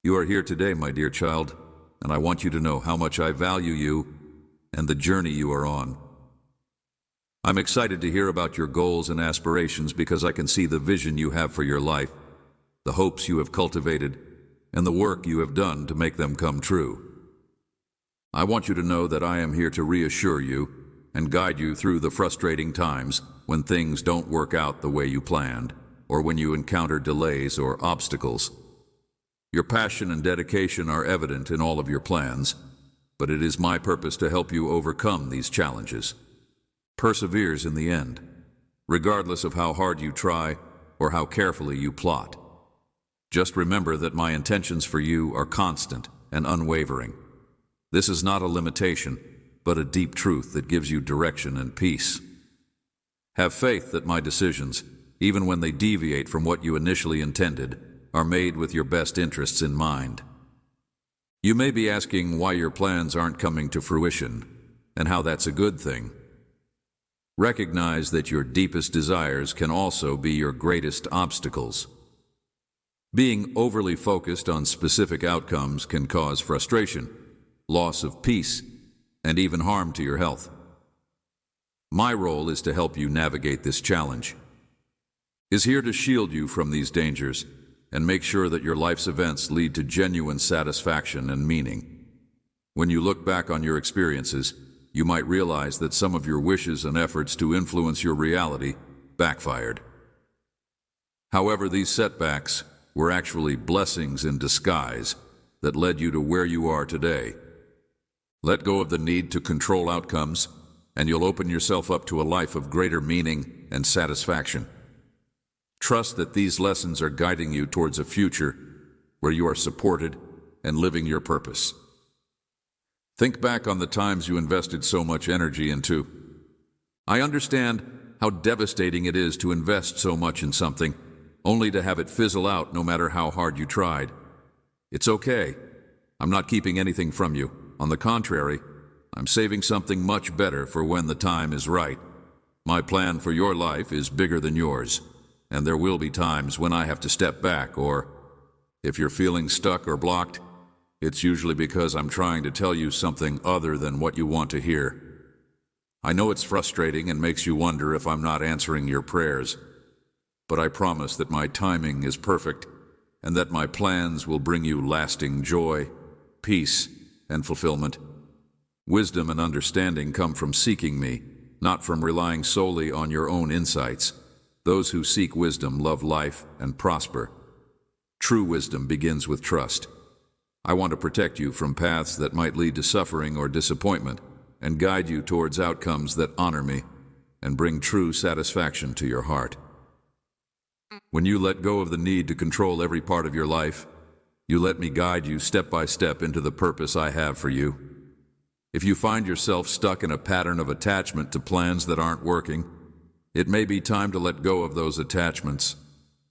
You are here today, my dear child, and I want you to know how much I value you and the journey you are on. I'm excited to hear about your goals and aspirations because I can see the vision you have for your life, the hopes you have cultivated, and the work you have done to make them come true. I want you to know that I am here to reassure you and guide you through the frustrating times when things don't work out the way you planned, or when you encounter delays or obstacles. Your passion and dedication are evident in all of your plans, but it is my purpose to help you overcome these challenges. Perseveres in the end, regardless of how hard you try or how carefully you plot. Just remember that my intentions for you are constant and unwavering. This is not a limitation, but a deep truth that gives you direction and peace. Have faith that my decisions, even when they deviate from what you initially intended, are made with your best interests in mind. You may be asking why your plans aren't coming to fruition, and how that's a good thing. Recognize that your deepest desires can also be your greatest obstacles. Being overly focused on specific outcomes can cause frustration, loss of peace, and even harm to your health. My role is to help you navigate this challenge, is here to shield you from these dangers and make sure that your life's events lead to genuine satisfaction and meaning. When you look back on your experiences, you might realize that some of your wishes and efforts to influence your reality backfired. However, these setbacks were actually blessings in disguise that led you to where you are today. Let go of the need to control outcomes, and you'll open yourself up to a life of greater meaning and satisfaction. Trust that these lessons are guiding you towards a future where you are supported and living your purpose. Think back on the times you invested so much energy into. I understand how devastating it is to invest so much in something, only to have it fizzle out no matter how hard you tried. It's okay. I'm not keeping anything from you. On the contrary, I'm saving something much better for when the time is right. My plan for your life is bigger than yours, and there will be times when I have to step back, or if you're feeling stuck or blocked, it's usually because I'm trying to tell you something other than what you want to hear. I know it's frustrating and makes you wonder if I'm not answering your prayers, but I promise that my timing is perfect and that my plans will bring you lasting joy, peace, and fulfillment. Wisdom and understanding come from seeking me, not from relying solely on your own insights. Those who seek wisdom love life and prosper. True wisdom begins with trust. I want to protect you from paths that might lead to suffering or disappointment, and guide you towards outcomes that honor me and bring true satisfaction to your heart. When you let go of the need to control every part of your life, you let me guide you step by step into the purpose I have for you. If you find yourself stuck in a pattern of attachment to plans that aren't working, it may be time to let go of those attachments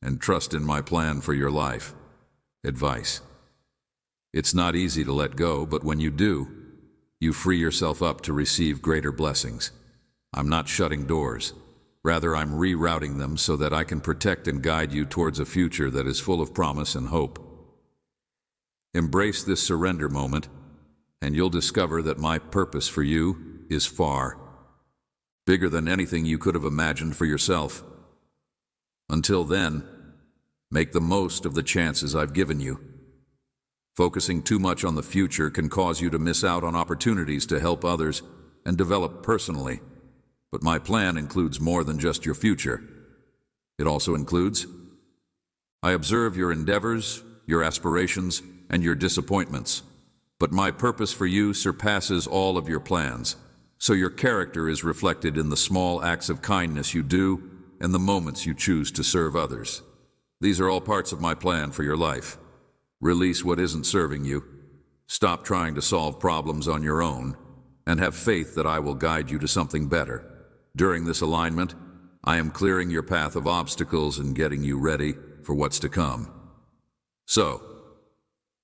and trust in my plan for your life. Advice. It's not easy to let go, but when you do, you free yourself up to receive greater blessings. I'm not shutting doors. Rather, I'm rerouting them so that I can protect and guide you towards a future that is full of promise and hope. Embrace this surrender moment, and you'll discover that my purpose for you is far bigger than anything you could have imagined for yourself. Until then, make the most of the chances I've given you. Focusing too much on the future can cause you to miss out on opportunities to help others and develop personally. But my plan includes more than just your future. It also includes, I observe your endeavors, your aspirations, and your disappointments. But my purpose for you surpasses all of your plans, so your character is reflected in the small acts of kindness you do and the moments you choose to serve others. These are all parts of my plan for your life. Release what isn't serving you. Stop trying to solve problems on your own, and have faith that I will guide you to something better. During this alignment, I am clearing your path of obstacles and getting you ready for what's to come. So,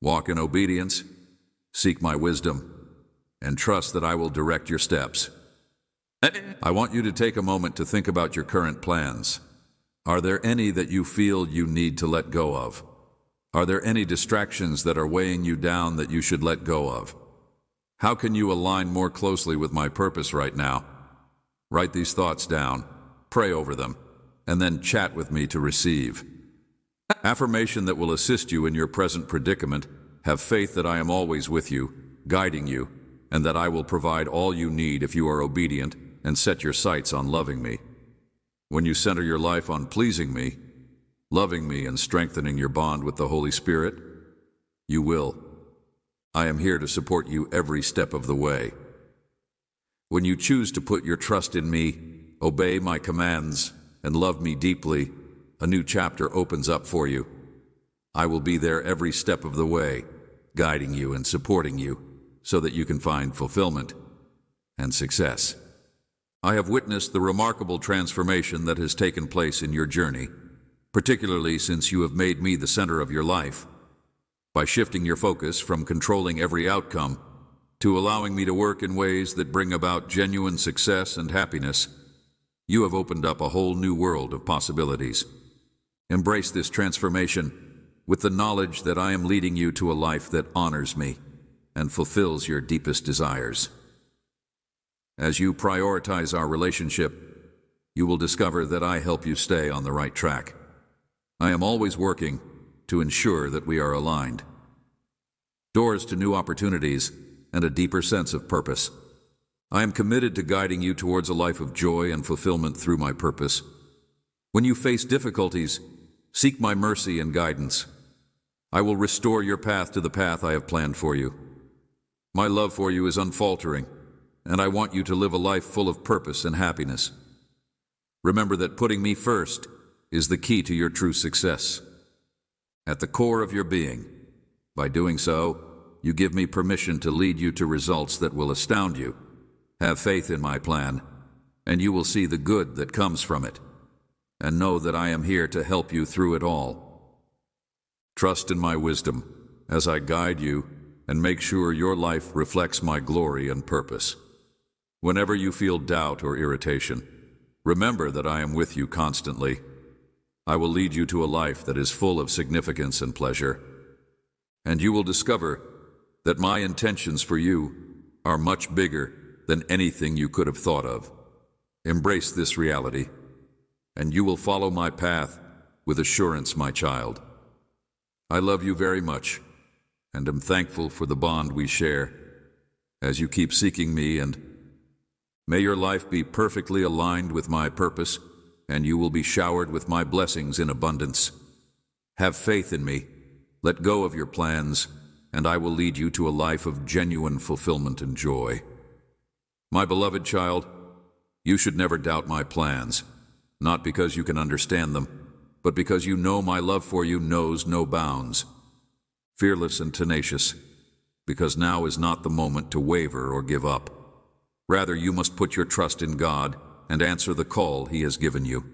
walk in obedience, seek my wisdom, and trust that I will direct your steps. I want you to take a moment to think about your current plans. Are there any that you feel you need to let go of? Are there any distractions that are weighing you down that you should let go of? How can you align more closely with my purpose right now? Write these thoughts down, pray over them, and then chat with me to receive. Affirmation that will assist you in your present predicament: have faith that I am always with you, guiding you, and that I will provide all you need if you are obedient and set your sights on loving me. When you center your life on pleasing me, loving me, and strengthening your bond with the Holy Spirit, you will. I am here to support you every step of the way. When you choose to put your trust in me, obey my commands, and love me deeply, a new chapter opens up for you. I will be there every step of the way, guiding you and supporting you so that you can find fulfillment and success. I have witnessed the remarkable transformation that has taken place in your journey, particularly since you have made me the center of your life. By shifting your focus from controlling every outcome to allowing me to work in ways that bring about genuine success and happiness, you have opened up a whole new world of possibilities. Embrace this transformation with the knowledge that I am leading you to a life that honors me and fulfills your deepest desires. As you prioritize our relationship, you will discover that I help you stay on the right track. I am always working to ensure that we are aligned. Doors to new opportunities and a deeper sense of purpose. I am committed to guiding you towards a life of joy and fulfillment through my purpose. When you face difficulties, seek my mercy and guidance. I will restore your path to the path I have planned for you. My love for you is unfaltering, and I want you to live a life full of purpose and happiness. Remember that putting me first is the key to your true success. At the core of your being. By doing so, you give me permission to lead you to results that will astound you. Have faith in my plan, and you will see the good that comes from it. And know that I am here to help you through it all. Trust in my wisdom as I guide you and make sure your life reflects my glory and purpose. Whenever you feel doubt or irritation, remember that I am with you constantly. I will lead you to a life that is full of significance and pleasure. And you will discover that my intentions for you are much bigger than anything you could have thought of. Embrace this reality, and you will follow my path with assurance, my child. I love you very much, and am thankful for the bond we share as you keep seeking me, and may your life be perfectly aligned with my purpose, and you will be showered with my blessings in abundance. Have faith in me, let go of your plans, and I will lead you to a life of genuine fulfillment and joy. My beloved child, you should never doubt my plans, not because you can understand them, but because you know my love for you knows no bounds. Fearless and tenacious, because now is not the moment to waver or give up. Rather, you must put your trust in God and answer the call He has given you.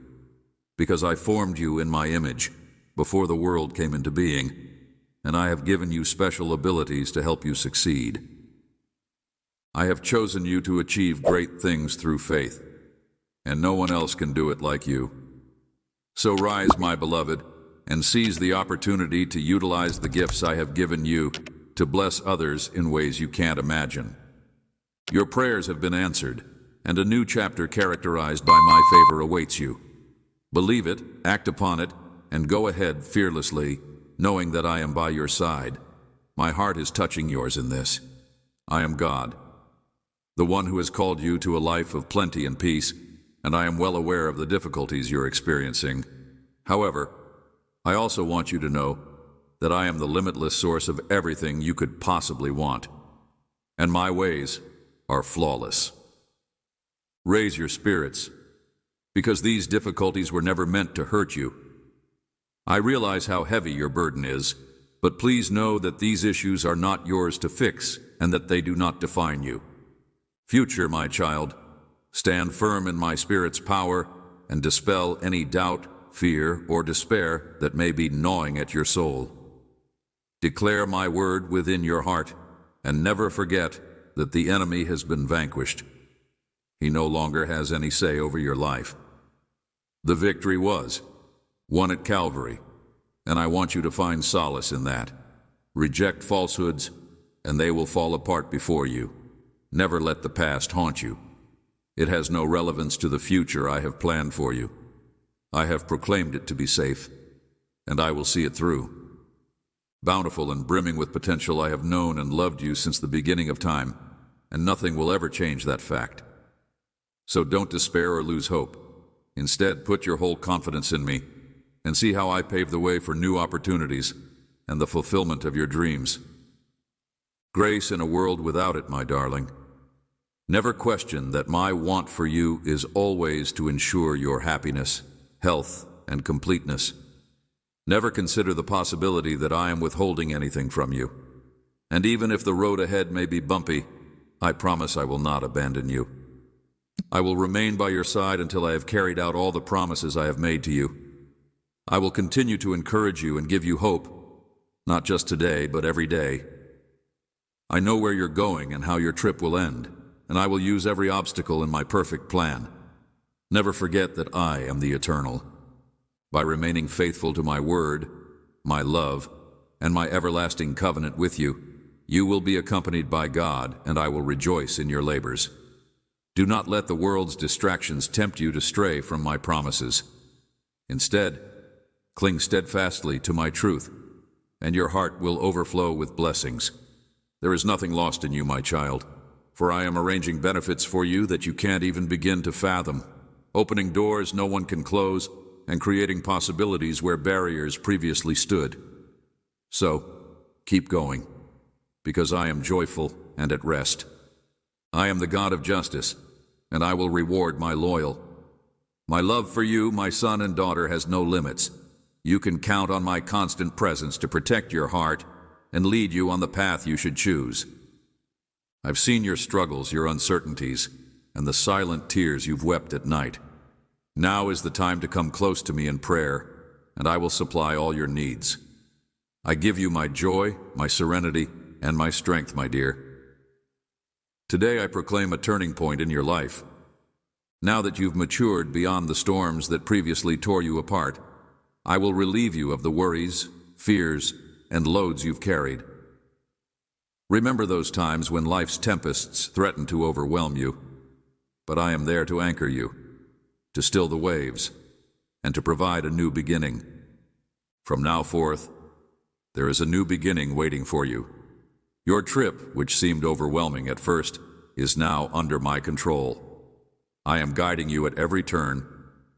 Because I formed you in my image before the world came into being, and I have given you special abilities to help you succeed. I have chosen you to achieve great things through faith, and no one else can do it like you. So rise, my beloved, and seize the opportunity to utilize the gifts I have given you to bless others in ways you can't imagine. Your prayers have been answered, and a new chapter characterized by my favor awaits you. Believe it, act upon it, and go ahead fearlessly, knowing that I am by your side. My heart is touching yours in this. I am God, the one who has called you to a life of plenty and peace, and I am well aware of the difficulties you're experiencing. However, I also want you to know that I am the limitless source of everything you could possibly want, and my ways are flawless. Raise your spirits, because these difficulties were never meant to hurt you. I realize how heavy your burden is, but please know that these issues are not yours to fix and that they do not define you. Future, my child, stand firm in my Spirit's power and dispel any doubt, fear, or despair that may be gnawing at your soul. Declare my word within your heart and never forget that the enemy has been vanquished. He no longer has any say over your life. The victory was won at Calvary, and I want you to find solace in that. Reject falsehoods, and they will fall apart before you. Never let the past haunt you. It has no relevance to the future I have planned for you. I have proclaimed it to be safe, and I will see it through. Bountiful and brimming with potential, I have known and loved you since the beginning of time, and nothing will ever change that fact. So don't despair or lose hope. Instead, put your whole confidence in me, and see how I pave the way for new opportunities and the fulfillment of your dreams. Grace in a world without it, my darling. Never question that my want for you is always to ensure your happiness, health, and completeness. Never consider the possibility that I am withholding anything from you. And even if the road ahead may be bumpy, I promise I will not abandon you. I will remain by your side until I have carried out all the promises I have made to you. I will continue to encourage you and give you hope, not just today, but every day. I know where you're going and how your trip will end, and I will use every obstacle in my perfect plan. Never forget that I am the Eternal. By remaining faithful to my word, my love, and my everlasting covenant with you, you will be accompanied by God, and I will rejoice in your labors. Do not let the world's distractions tempt you to stray from my promises. Instead, cling steadfastly to my truth, and your heart will overflow with blessings. There is nothing lost in you, my child, for I am arranging benefits for you that you can't even begin to fathom, opening doors no one can close, and creating possibilities where barriers previously stood. So, keep going, because I am joyful and at rest. I am the God of justice, and I will reward my loyal. My love for you, my son and daughter, has no limits. You can count on my constant presence to protect your heart and lead you on the path you should choose. I've seen your struggles, your uncertainties, and the silent tears you've wept at night. Now is the time to come close to me in prayer, and I will supply all your needs. I give you my joy, my serenity, and my strength, my dear. Today I proclaim a turning point in your life. Now that you've matured beyond the storms that previously tore you apart, I will relieve you of the worries, fears, and loads you've carried. Remember those times when life's tempests threatened to overwhelm you, but I am there to anchor you, to still the waves, and to provide a new beginning. From now forth, there is a new beginning waiting for you. Your trip, which seemed overwhelming at first, is now under my control. I am guiding you at every turn,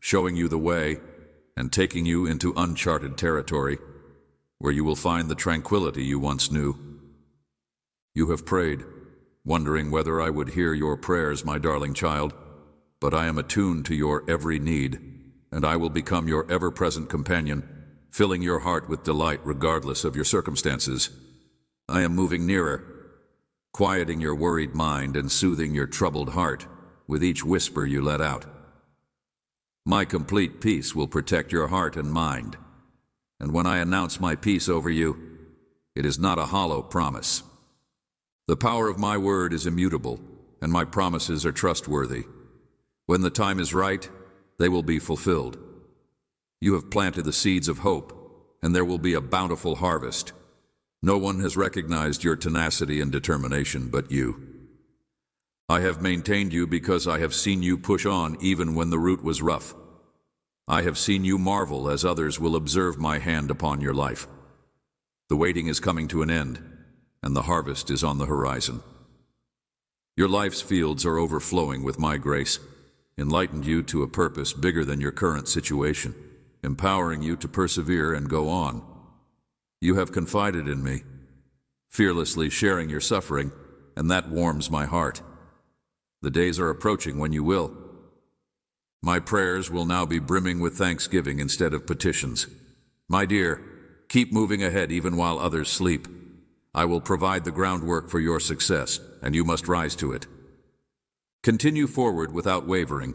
showing you the way, and taking you into uncharted territory, where you will find the tranquility you once knew. You have prayed, wondering whether I would hear your prayers, my darling child, but I am attuned to your every need, and I will become your ever-present companion, filling your heart with delight regardless of your circumstances. I am moving nearer, quieting your worried mind and soothing your troubled heart with each whisper you let out. My complete peace will protect your heart and mind, and when I announce my peace over you, it is not a hollow promise. The power of my word is immutable, and my promises are trustworthy. When the time is right, they will be fulfilled. You have planted the seeds of hope, and there will be a bountiful harvest. No one has recognized your tenacity and determination but you. I have maintained you because I have seen you push on even when the route was rough. I have seen you marvel as others will observe my hand upon your life. The waiting is coming to an end, and the harvest is on the horizon. Your life's fields are overflowing with my grace, enlightened you to a purpose bigger than your current situation, empowering you to persevere and go on. You have confided in me, fearlessly sharing your suffering, and that warms my heart. The days are approaching when you will. My prayers will now be brimming with thanksgiving instead of petitions. My dear, keep moving ahead even while others sleep. I will provide the groundwork for your success, and you must rise to it. Continue forward without wavering.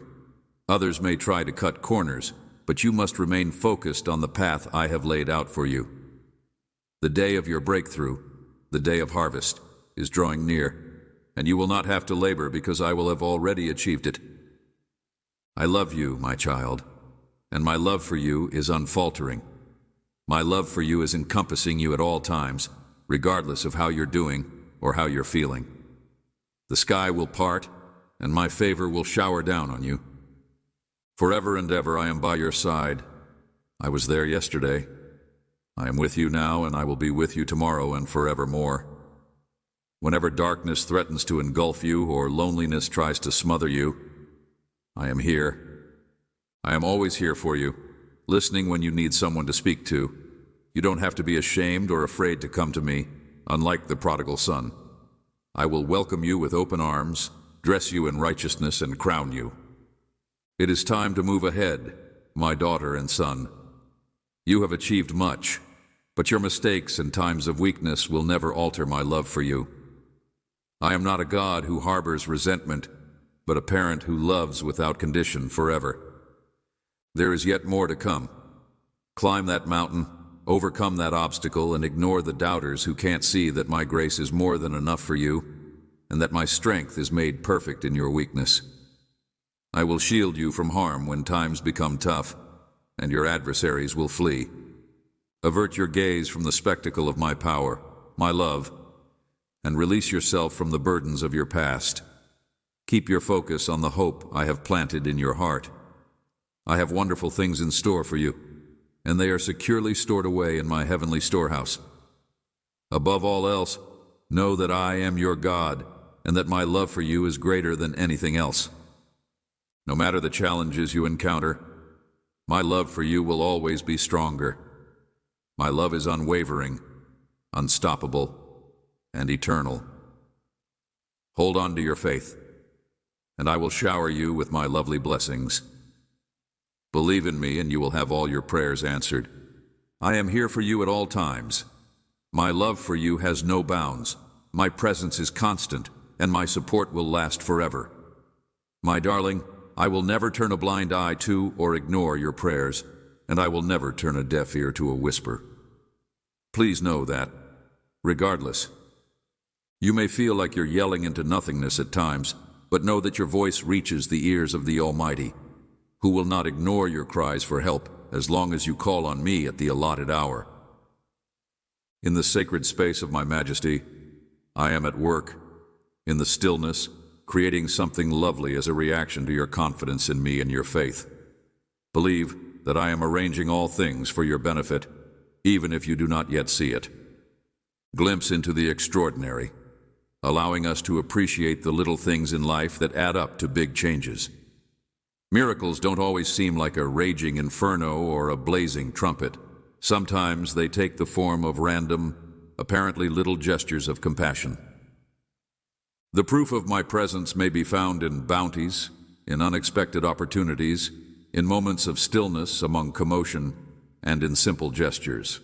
Others may try to cut corners, but you must remain focused on the path I have laid out for you. The day of your breakthrough, the day of harvest, is drawing near, and you will not have to labor because I will have already achieved it. I love you, my child, and my love for you is unfaltering. My love for you is encompassing you at all times, regardless of how you're doing or how you're feeling. The sky will part, and my favor will shower down on you. Forever and ever I am by your side. I was there yesterday. I am with you now, and I will be with you tomorrow and forevermore. Whenever darkness threatens to engulf you or loneliness tries to smother you, I am here. I am always here for you, listening when you need someone to speak to. You don't have to be ashamed or afraid to come to me, unlike the prodigal son. I will welcome you with open arms, dress you in righteousness, and crown you. It is time to move ahead, my daughter and son. You have achieved much, but your mistakes and times of weakness will never alter my love for you. I am not a God who harbors resentment, but a parent who loves without condition forever. There is yet more to come. Climb that mountain, overcome that obstacle, and ignore the doubters who can't see that my grace is more than enough for you, and that my strength is made perfect in your weakness. I will shield you from harm when times become tough, and your adversaries will flee. Avert your gaze from the spectacle of my power, my love, and release yourself from the burdens of your past. Keep your focus on the hope I have planted in your heart. I have wonderful things in store for you, and they are securely stored away in my heavenly storehouse. Above all else, know that I am your God, and that my love for you is greater than anything else. No matter the challenges you encounter, my love for you will always be stronger. My love is unwavering, unstoppable, and eternal. Hold on to your faith, and I will shower you with my lovely blessings. Believe in me, and you will have all your prayers answered. I am here for you at all times. My love for you has no bounds. My presence is constant, and my support will last forever. My darling, I will never turn a blind eye to or ignore your prayers, and I will never turn a deaf ear to a whisper. Please know that, regardless, you may feel like you're yelling into nothingness at times, but know that your voice reaches the ears of the Almighty, who will not ignore your cries for help as long as you call on me at the allotted hour. In the sacred space of my majesty, I am at work, in the stillness, creating something lovely as a reaction to your confidence in me and your faith. Believe that I am arranging all things for your benefit, even if you do not yet see it. Glimpse into the extraordinary, allowing us to appreciate the little things in life that add up to big changes. Miracles don't always seem like a raging inferno or a blazing trumpet. Sometimes they take the form of random, apparently little gestures of compassion. The proof of my presence may be found in bounties, in unexpected opportunities, in moments of stillness among commotion, and in simple gestures.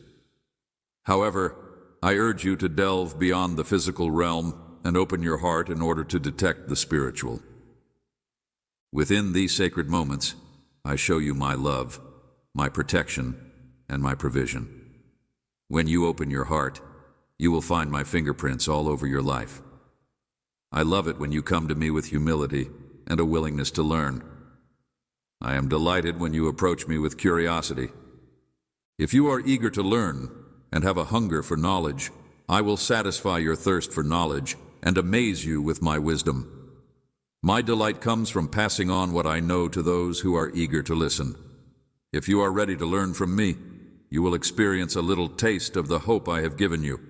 However, I urge you to delve beyond the physical realm and open your heart in order to detect the spiritual. Within these sacred moments, I show you my love, my protection, and my provision. When you open your heart, you will find my fingerprints all over your life. I love it when you come to me with humility and a willingness to learn. I am delighted when you approach me with curiosity. If you are eager to learn and have a hunger for knowledge, I will satisfy your thirst for knowledge and amaze you with my wisdom. My delight comes from passing on what I know to those who are eager to listen. If you are ready to learn from me, you will experience a little taste of the hope I have given you,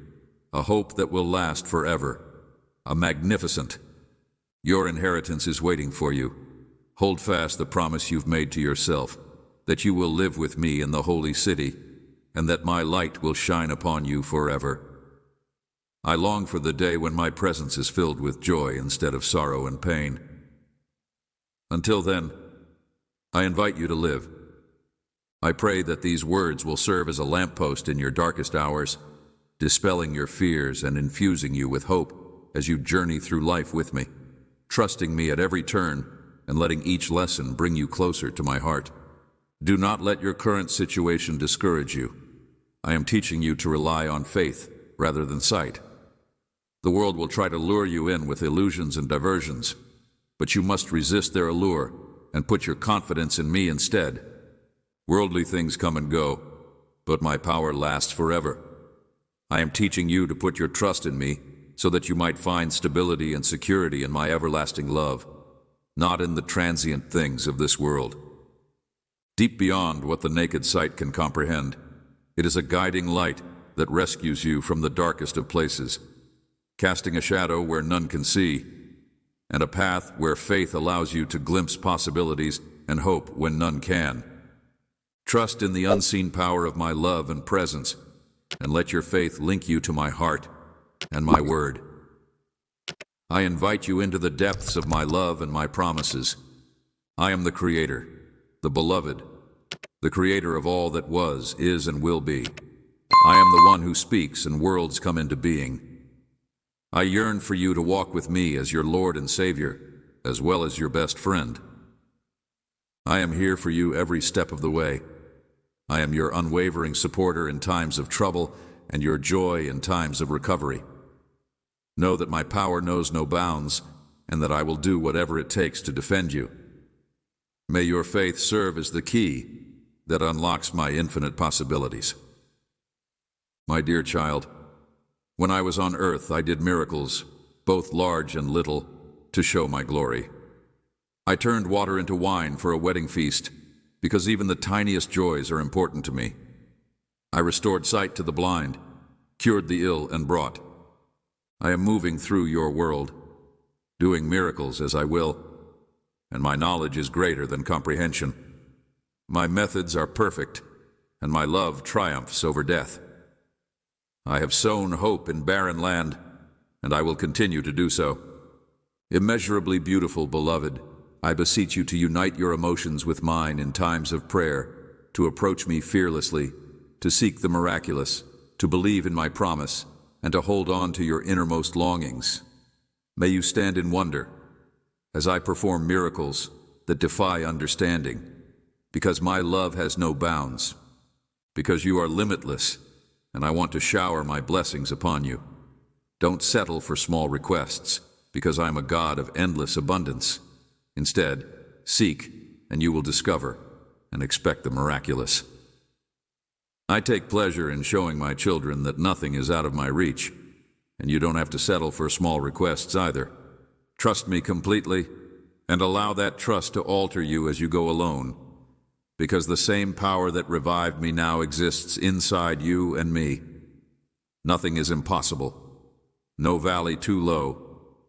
a hope that will last forever, a magnificent. Your inheritance is waiting for you. Hold fast the promise you've made to yourself, that you will live with me in the holy city, and that my light will shine upon you forever. I long for the day when my presence is filled with joy instead of sorrow and pain. Until then, I invite you to live. I pray that these words will serve as a lamppost in your darkest hours, dispelling your fears and infusing you with hope as you journey through life with me, trusting me at every turn and letting each lesson bring you closer to my heart. Do not let your current situation discourage you. I am teaching you to rely on faith rather than sight. The world will try to lure you in with illusions and diversions, but you must resist their allure and put your confidence in me instead. Worldly things come and go, but my power lasts forever. I am teaching you to put your trust in me so that you might find stability and security in my everlasting love, not in the transient things of this world. Deep beyond what the naked sight can comprehend, it is a guiding light that rescues you from the darkest of places, casting a shadow where none can see, and a path where faith allows you to glimpse possibilities and hope when none can. Trust in the unseen power of my love and presence, and let your faith link you to my heart and my word. I invite you into the depths of my love and my promises. I am the Creator, the Beloved, the Creator of all that was, is, and will be. I am the one who speaks and worlds come into being. I yearn for you to walk with me as your Lord and Savior, as well as your best friend. I am here for you every step of the way. I am your unwavering supporter in times of trouble and your joy in times of recovery. Know that my power knows no bounds and that I will do whatever it takes to defend you. May your faith serve as the key that unlocks my infinite possibilities. My dear child, when I was on earth, I did miracles, both large and little, to show my glory. I turned water into wine for a wedding feast, because even the tiniest joys are important to me. I restored sight to the blind, cured the ill, and brought. I am moving through your world, doing miracles as I will, and my knowledge is greater than comprehension. My methods are perfect, and my love triumphs over death. I have sown hope in barren land, and I will continue to do so. Immeasurably beautiful beloved, I beseech you to unite your emotions with mine in times of prayer, to approach me fearlessly, to seek the miraculous, to believe in my promise, and to hold on to your innermost longings. May you stand in wonder as I perform miracles that defy understanding, because my love has no bounds, because you are limitless, and I want to shower my blessings upon you. Don't settle for small requests, because I am a God of endless abundance. Instead, seek, and you will discover, and expect the miraculous. I take pleasure in showing my children that nothing is out of my reach, and you don't have to settle for small requests either. Trust me completely, and allow that trust to alter you as you go alone, because the same power that revived me now exists inside you and me. Nothing is impossible, no valley too low,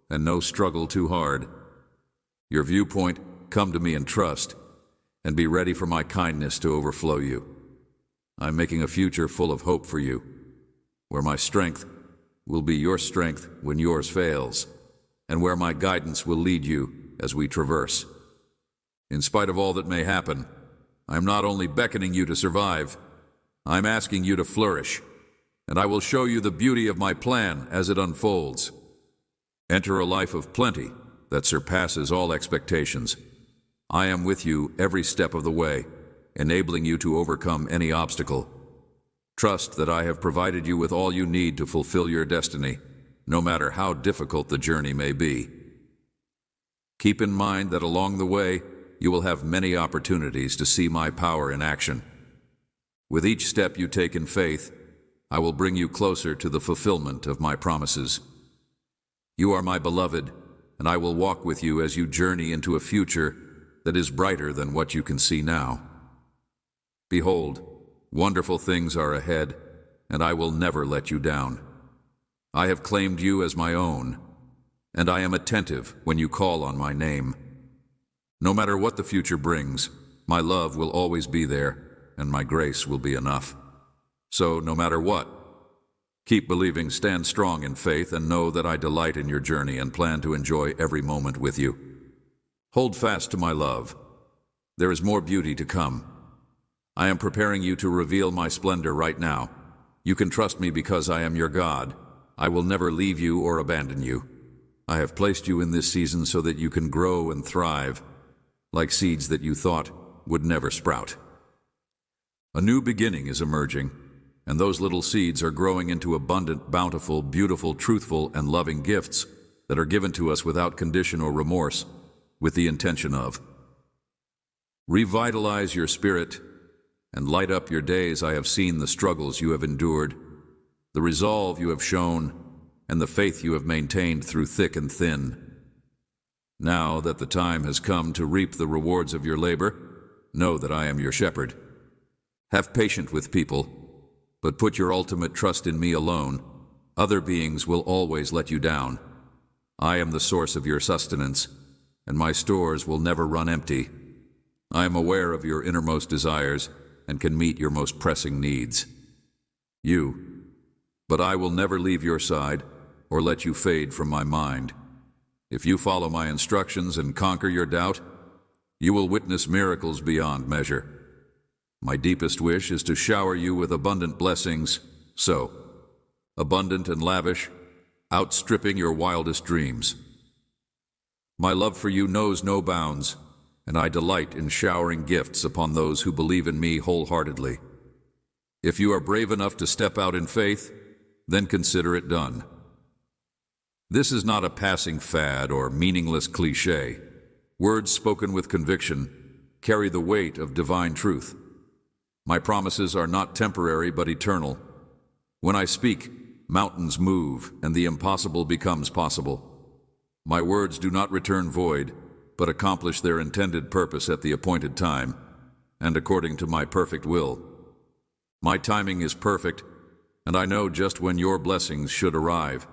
and no struggle too hard. Your viewpoint, come to me in trust, and be ready for my kindness to overflow you. I'm making a future full of hope for you, where my strength will be your strength when yours fails, and where my guidance will lead you as we traverse. In spite of all that may happen, I'm not only beckoning you to survive, I'm asking you to flourish, and I will show you the beauty of my plan as it unfolds. Enter a life of plenty that surpasses all expectations. I am with you every step of the way, enabling you to overcome any obstacle. Trust that I have provided you with all you need to fulfill your destiny, no matter how difficult the journey may be. Keep in mind that along the way, you will have many opportunities to see my power in action. With each step you take in faith, I will bring you closer to the fulfillment of my promises. You are my beloved, and I will walk with you as you journey into a future that is brighter than what you can see now. Behold, wonderful things are ahead, and I will never let you down. I have claimed you as my own, and I am attentive when you call on my name. No matter what the future brings, my love will always be there, and my grace will be enough. So, no matter what, keep believing, stand strong in faith, and know that I delight in your journey and plan to enjoy every moment with you. Hold fast to my love. There is more beauty to come. I am preparing you to reveal my splendor right now. You can trust me because I am your God. I will never leave you or abandon you. I have placed you in this season so that you can grow and thrive, like seeds that you thought would never sprout. A new beginning is emerging, and those little seeds are growing into abundant, bountiful, beautiful, truthful, and loving gifts that are given to us without condition or remorse, with the intention of revitalize your spirit and light up your days. I have seen the struggles you have endured, the resolve you have shown, and the faith you have maintained through thick and thin. Now that the time has come to reap the rewards of your labor, know that I am your shepherd. Have patience with people, but put your ultimate trust in me alone. Other beings will always let you down. I am the source of your sustenance, and my stores will never run empty. I am aware of your innermost desires and can meet your most pressing needs. But I will never leave your side or let you fade from my mind. If you follow my instructions and conquer your doubt, you will witness miracles beyond measure. My deepest wish is to shower you with abundant blessings, so abundant and lavish, outstripping your wildest dreams. My love for you knows no bounds, and I delight in showering gifts upon those who believe in me wholeheartedly. If you are brave enough to step out in faith, then consider it done. This is not a passing fad or meaningless cliché. Words spoken with conviction carry the weight of divine truth. My promises are not temporary but eternal. When I speak, mountains move and the impossible becomes possible. My words do not return void, but accomplish their intended purpose at the appointed time, and according to my perfect will. My timing is perfect, and I know just when your blessings should arrive.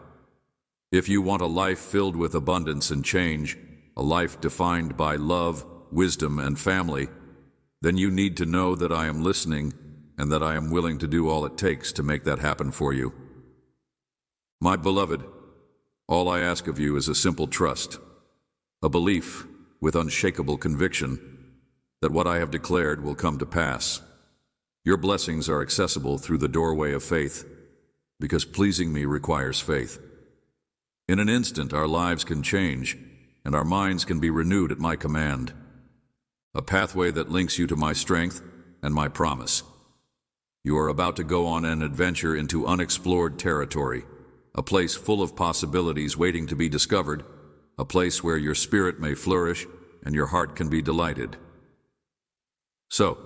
If you want a life filled with abundance and change, a life defined by love, wisdom, and family, then you need to know that I am listening and that I am willing to do all it takes to make that happen for you. My beloved, all I ask of you is a simple trust, a belief with unshakable conviction that what I have declared will come to pass. Your blessings are accessible through the doorway of faith, because pleasing me requires faith. In an instant, our lives can change, and our minds can be renewed at my command. A pathway that links you to my strength and my promise. You are about to go on an adventure into unexplored territory, a place full of possibilities waiting to be discovered, a place where your spirit may flourish and your heart can be delighted. So,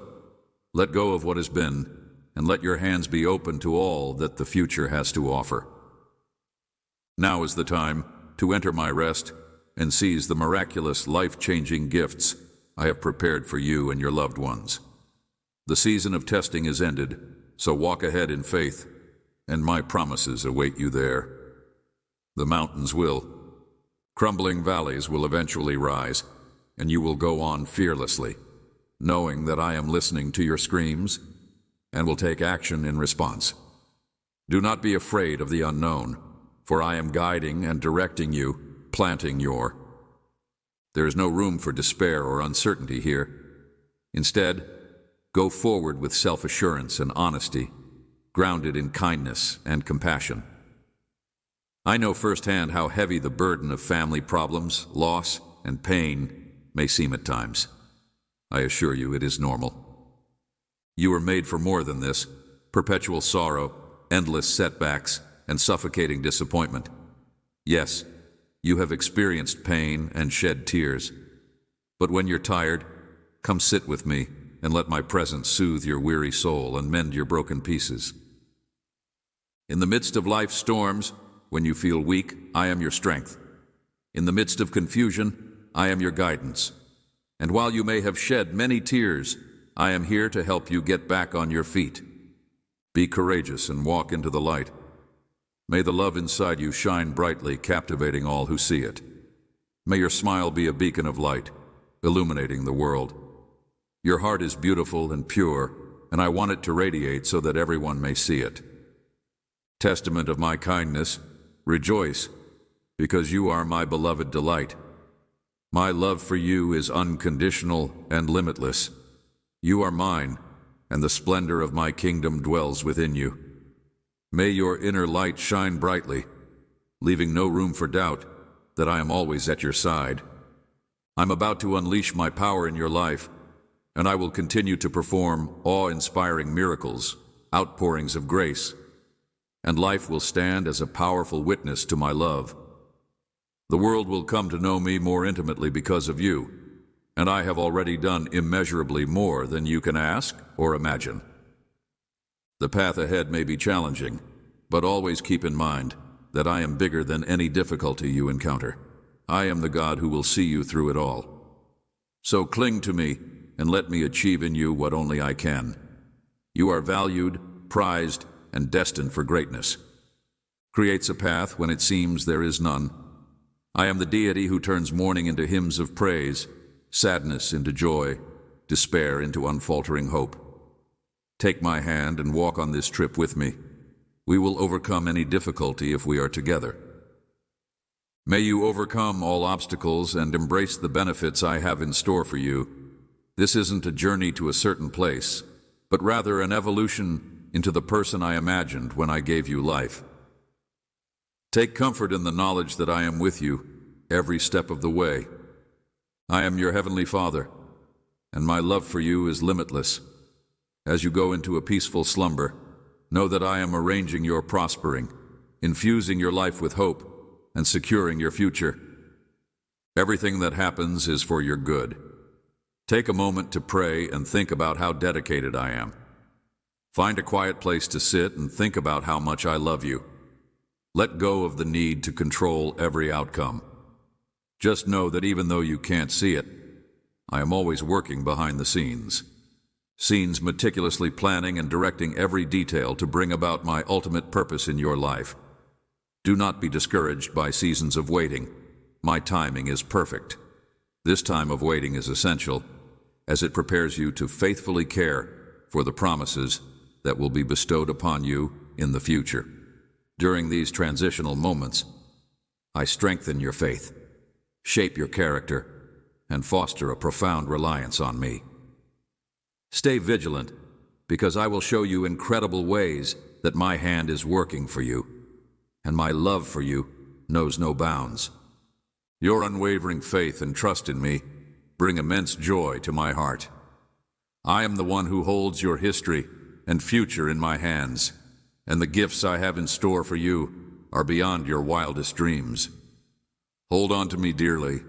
let go of what has been, and let your hands be open to all that the future has to offer. Now is the time to enter my rest and seize the miraculous, life-changing gifts I have prepared for you and your loved ones. The season of testing is ended, so walk ahead in faith, and my promises await you there. The mountains will. Crumbling valleys will eventually rise, and you will go on fearlessly, knowing that I am listening to your screams and will take action in response. Do not be afraid of the unknown, for I am guiding and directing you, planting your. There is no room for despair or uncertainty here. Instead, go forward with self-assurance and honesty, grounded in kindness and compassion. I know firsthand how heavy the burden of family problems, loss, and pain may seem at times. I assure you it is normal. You are made for more than this: perpetual sorrow, endless setbacks, and suffocating disappointment. Yes, you have experienced pain and shed tears. But when you're tired, come sit with me and let my presence soothe your weary soul and mend your broken pieces. In the midst of life's storms, when you feel weak, I am your strength. In the midst of confusion, I am your guidance. And while you may have shed many tears, I am here to help you get back on your feet. Be courageous and walk into the light. May the love inside you shine brightly, captivating all who see it. May your smile be a beacon of light, illuminating the world. Your heart is beautiful and pure, and I want it to radiate so that everyone may see it. Testament of my kindness, rejoice, because you are my beloved delight. My love for you is unconditional and limitless. You are mine, and the splendor of my kingdom dwells within you. May your inner light shine brightly, leaving no room for doubt that I am always at your side. I'm about to unleash my power in your life, and I will continue to perform awe-inspiring miracles, outpourings of grace, and life will stand as a powerful witness to my love. The world will come to know me more intimately because of you, and I have already done immeasurably more than you can ask or imagine. The path ahead may be challenging, but always keep in mind that I am bigger than any difficulty you encounter. I am the God who will see you through it all. So cling to me and let me achieve in you what only I can. You are valued, prized, and destined for greatness. Creates a path when it seems there is none. I am the deity who turns mourning into hymns of praise, sadness into joy, despair into unfaltering hope. Take my hand and walk on this trip with me. We will overcome any difficulty if we are together. May you overcome all obstacles and embrace the benefits I have in store for you. This isn't a journey to a certain place, but rather an evolution into the person I imagined when I gave you life. Take comfort in the knowledge that I am with you every step of the way. I am your Heavenly Father, and my love for you is limitless. As you go into a peaceful slumber, know that I am arranging your prospering, infusing your life with hope, and securing your future. Everything that happens is for your good. Take a moment to pray and think about how dedicated I am. Find a quiet place to sit and think about how much I love you. Let go of the need to control every outcome. Just know that even though you can't see it, I am always working behind the scenes. Scenes meticulously planning and directing every detail to bring about my ultimate purpose in your life. Do not be discouraged by seasons of waiting. My timing is perfect. This time of waiting is essential, as it prepares you to faithfully care for the promises that will be bestowed upon you in the future. During these transitional moments, I strengthen your faith, shape your character, and foster a profound reliance on me. Stay vigilant, because I will show you incredible ways that my hand is working for you, and my love for you knows no bounds. Your unwavering faith and trust in me bring immense joy to my heart. I am the one who holds your history and future in my hands, and the gifts I have in store for you are beyond your wildest dreams. Hold on to me dearly,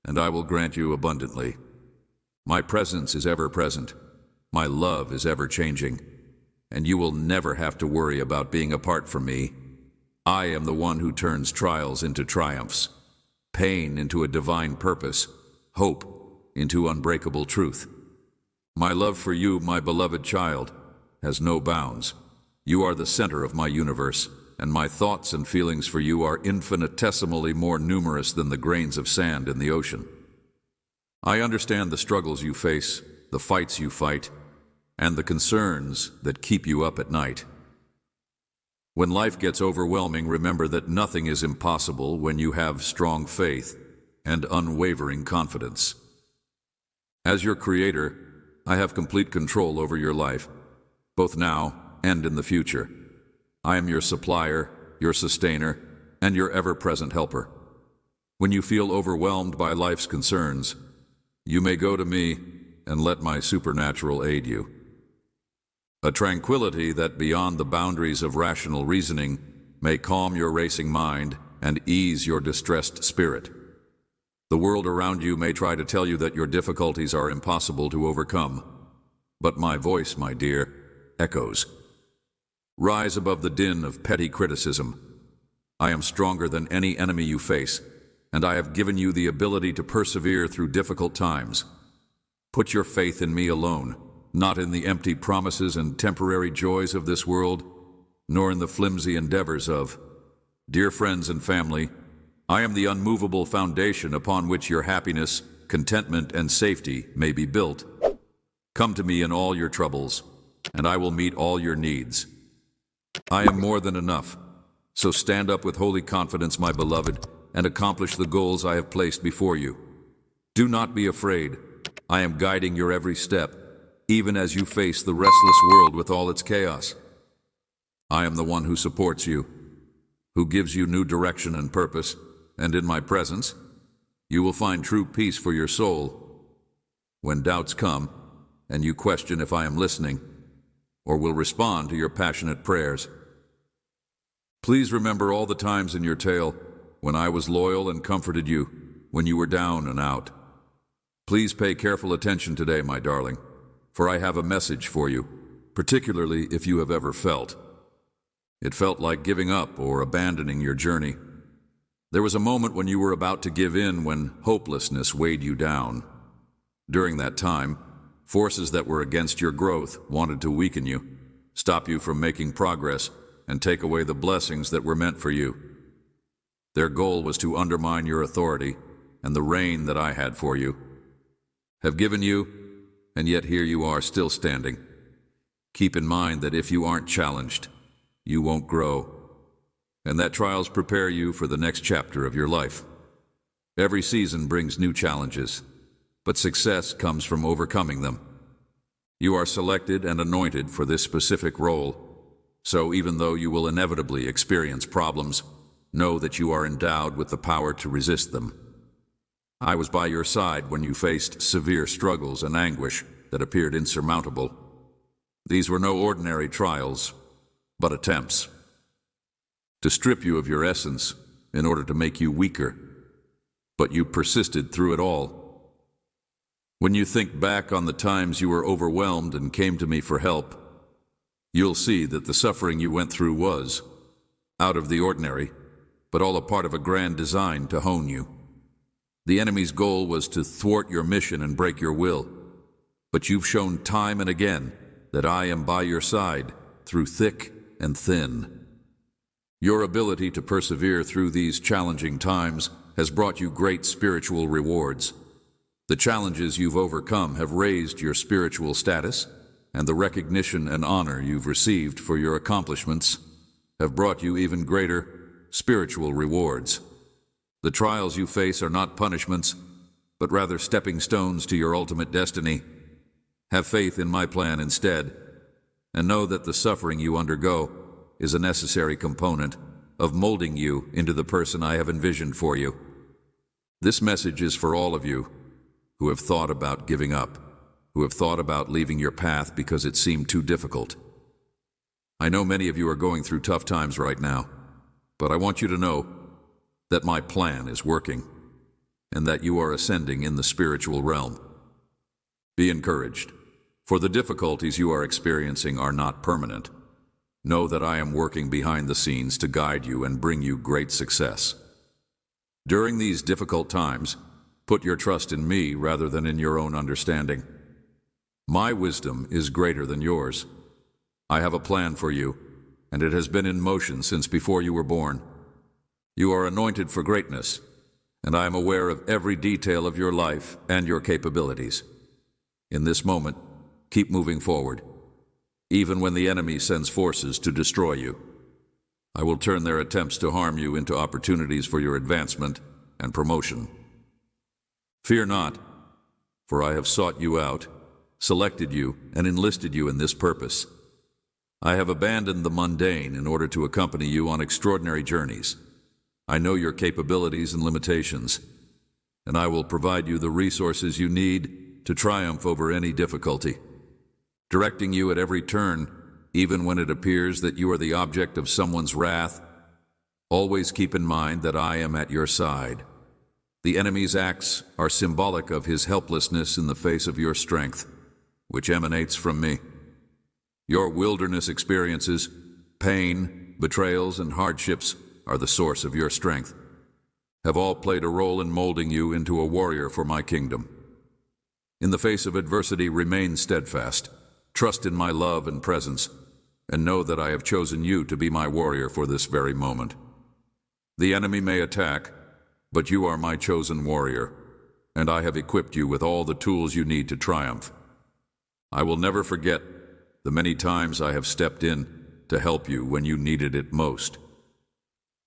and I will grant you abundantly. My presence is ever present, my love is ever changing, and you will never have to worry about being apart from me. I am the one who turns trials into triumphs, pain into a divine purpose, hope into unbreakable truth. My love for you, my beloved child, has no bounds. You are the center of my universe, and my thoughts and feelings for you are infinitesimally more numerous than the grains of sand in the ocean. I understand the struggles you face, the fights you fight, and the concerns that keep you up at night. When life gets overwhelming, remember that nothing is impossible when you have strong faith and unwavering confidence. As your creator, I have complete control over your life, both now and in the future. I am your supplier, your sustainer, and your ever-present helper. When you feel overwhelmed by life's concerns, you may go to me and let my supernatural aid you. A tranquility that beyond the boundaries of rational reasoning may calm your racing mind and ease your distressed spirit. The world around you may try to tell you that your difficulties are impossible to overcome, but my voice, my dear, echoes. Rise above the din of petty criticism. I am stronger than any enemy you face, and I have given you the ability to persevere through difficult times. Put your faith in me alone, not in the empty promises and temporary joys of this world, nor in the flimsy endeavors of. Dear friends and family, I am the unmovable foundation upon which your happiness, contentment, and safety may be built. Come to me in all your troubles, and I will meet all your needs. I am more than enough, so stand up with holy confidence, my beloved, and accomplish the goals I have placed before you. Do not be afraid. I am guiding your every step, even as you face the restless world with all its chaos. I am the one who supports you, who gives you new direction and purpose, and in my presence, you will find true peace for your soul. When doubts come, and you question if I am listening, or will respond to your passionate prayers, please remember all the times in your tale when I was loyal and comforted you when you were down and out. Please pay careful attention today, my darling, for I have a message for you, particularly if you have ever felt. It felt like giving up or abandoning your journey. There was a moment when you were about to give in, when hopelessness weighed you down. During that time, forces that were against your growth wanted to weaken you, stop you from making progress, and take away the blessings that were meant for you. Their goal was to undermine your authority and the reign that I had for you, have given you, and yet here you are still standing. Keep in mind that if you aren't challenged, you won't grow, and that trials prepare you for the next chapter of your life. Every season brings new challenges, but success comes from overcoming them. You are selected and anointed for this specific role, so even though you will inevitably experience problems, know that you are endowed with the power to resist them. I was by your side when you faced severe struggles and anguish that appeared insurmountable. These were no ordinary trials, but attempts to strip you of your essence in order to make you weaker. But you persisted through it all. When you think back on the times you were overwhelmed and came to me for help, you'll see that the suffering you went through was out of the ordinary, but all a part of a grand design to hone you. The enemy's goal was to thwart your mission and break your will, but you've shown time and again that I am by your side through thick and thin. Your ability to persevere through these challenging times has brought you great spiritual rewards. The challenges you've overcome have raised your spiritual status, and the recognition and honor you've received for your accomplishments have brought you even greater spiritual rewards. The trials you face are not punishments, but rather stepping stones to your ultimate destiny. Have faith in my plan instead, and know that the suffering you undergo is a necessary component of molding you into the person I have envisioned for you. This message is for all of you who have thought about giving up, who have thought about leaving your path because it seemed too difficult. I know many of you are going through tough times right now, but I want you to know that my plan is working, and that you are ascending in the spiritual realm. Be encouraged, for the difficulties you are experiencing are not permanent. Know that I am working behind the scenes to guide you and bring you great success. During these difficult times, put your trust in me rather than in your own understanding. My wisdom is greater than yours. I have a plan for you, and it has been in motion since before you were born. You are anointed for greatness, and I am aware of every detail of your life and your capabilities. In this moment, keep moving forward, even when the enemy sends forces to destroy you. I will turn their attempts to harm you into opportunities for your advancement and promotion. Fear not, for I have sought you out, selected you, and enlisted you in this purpose. I have abandoned the mundane in order to accompany you on extraordinary journeys. I know your capabilities and limitations, and I will provide you the resources you need to triumph over any difficulty, directing you at every turn, even when it appears that you are the object of someone's wrath. Always keep in mind that I am at your side. The enemy's acts are symbolic of his helplessness in the face of your strength, which emanates from me. Your wilderness experiences, pain, betrayals, and hardships are the source of your strength, have all played a role in molding you into a warrior for my kingdom. In the face of adversity, remain steadfast, trust in my love and presence, and know that I have chosen you to be my warrior for this very moment. The enemy may attack, but you are my chosen warrior, and I have equipped you with all the tools you need to triumph. I will never forget the many times I have stepped in to help you when you needed it most.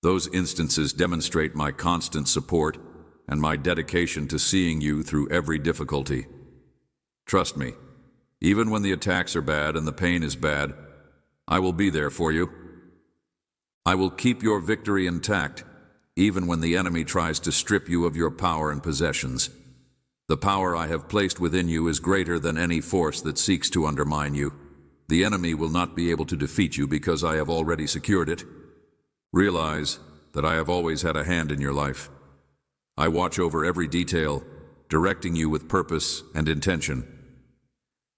Those instances demonstrate my constant support and my dedication to seeing you through every difficulty. Trust me, even when the attacks are bad and the pain is bad, I will be there for you. I will keep your victory intact, even when the enemy tries to strip you of your power and possessions. The power I have placed within you is greater than any force that seeks to undermine you. The enemy will not be able to defeat you because I have already secured it. Realize that I have always had a hand in your life. I watch over every detail, directing you with purpose and intention.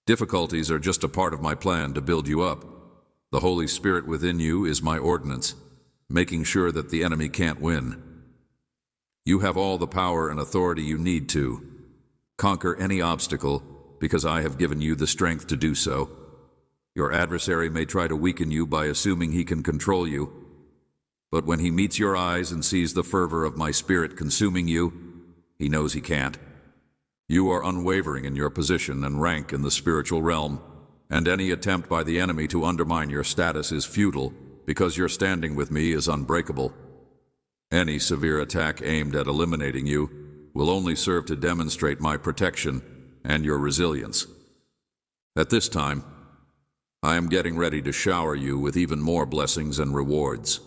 Difficulties are just a part of my plan to build you up. The Holy Spirit within you is my ordinance, making sure that the enemy can't win. You have all the power and authority you need to conquer any obstacle because I have given you the strength to do so. Your adversary may try to weaken you by assuming he can control you, but when he meets your eyes and sees the fervor of my Spirit consuming you, he knows he can't. You are unwavering in your position and rank in the spiritual realm, and any attempt by the enemy to undermine your status is futile because your standing with me is unbreakable. Any severe attack aimed at eliminating you will only serve to demonstrate my protection and your resilience. At this time, I am getting ready to shower you with even more blessings and rewards,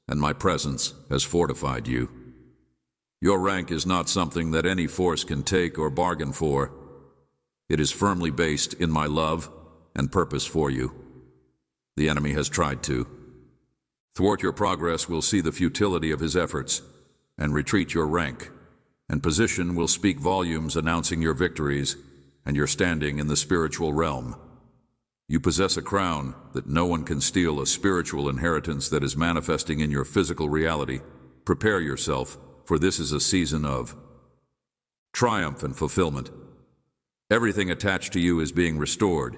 and my presence has fortified you. Your rank is not something that any force can take or bargain for. It is firmly based in my love and purpose for you. The enemy has tried to thwart your progress, will see the futility of his efforts and retreat your rank, and position will speak volumes announcing your victories and your standing in the spiritual realm. You possess a crown that no one can steal, a spiritual inheritance that is manifesting in your physical reality. Prepare yourself, for this is a season of triumph and fulfillment. Everything attached to you is being restored.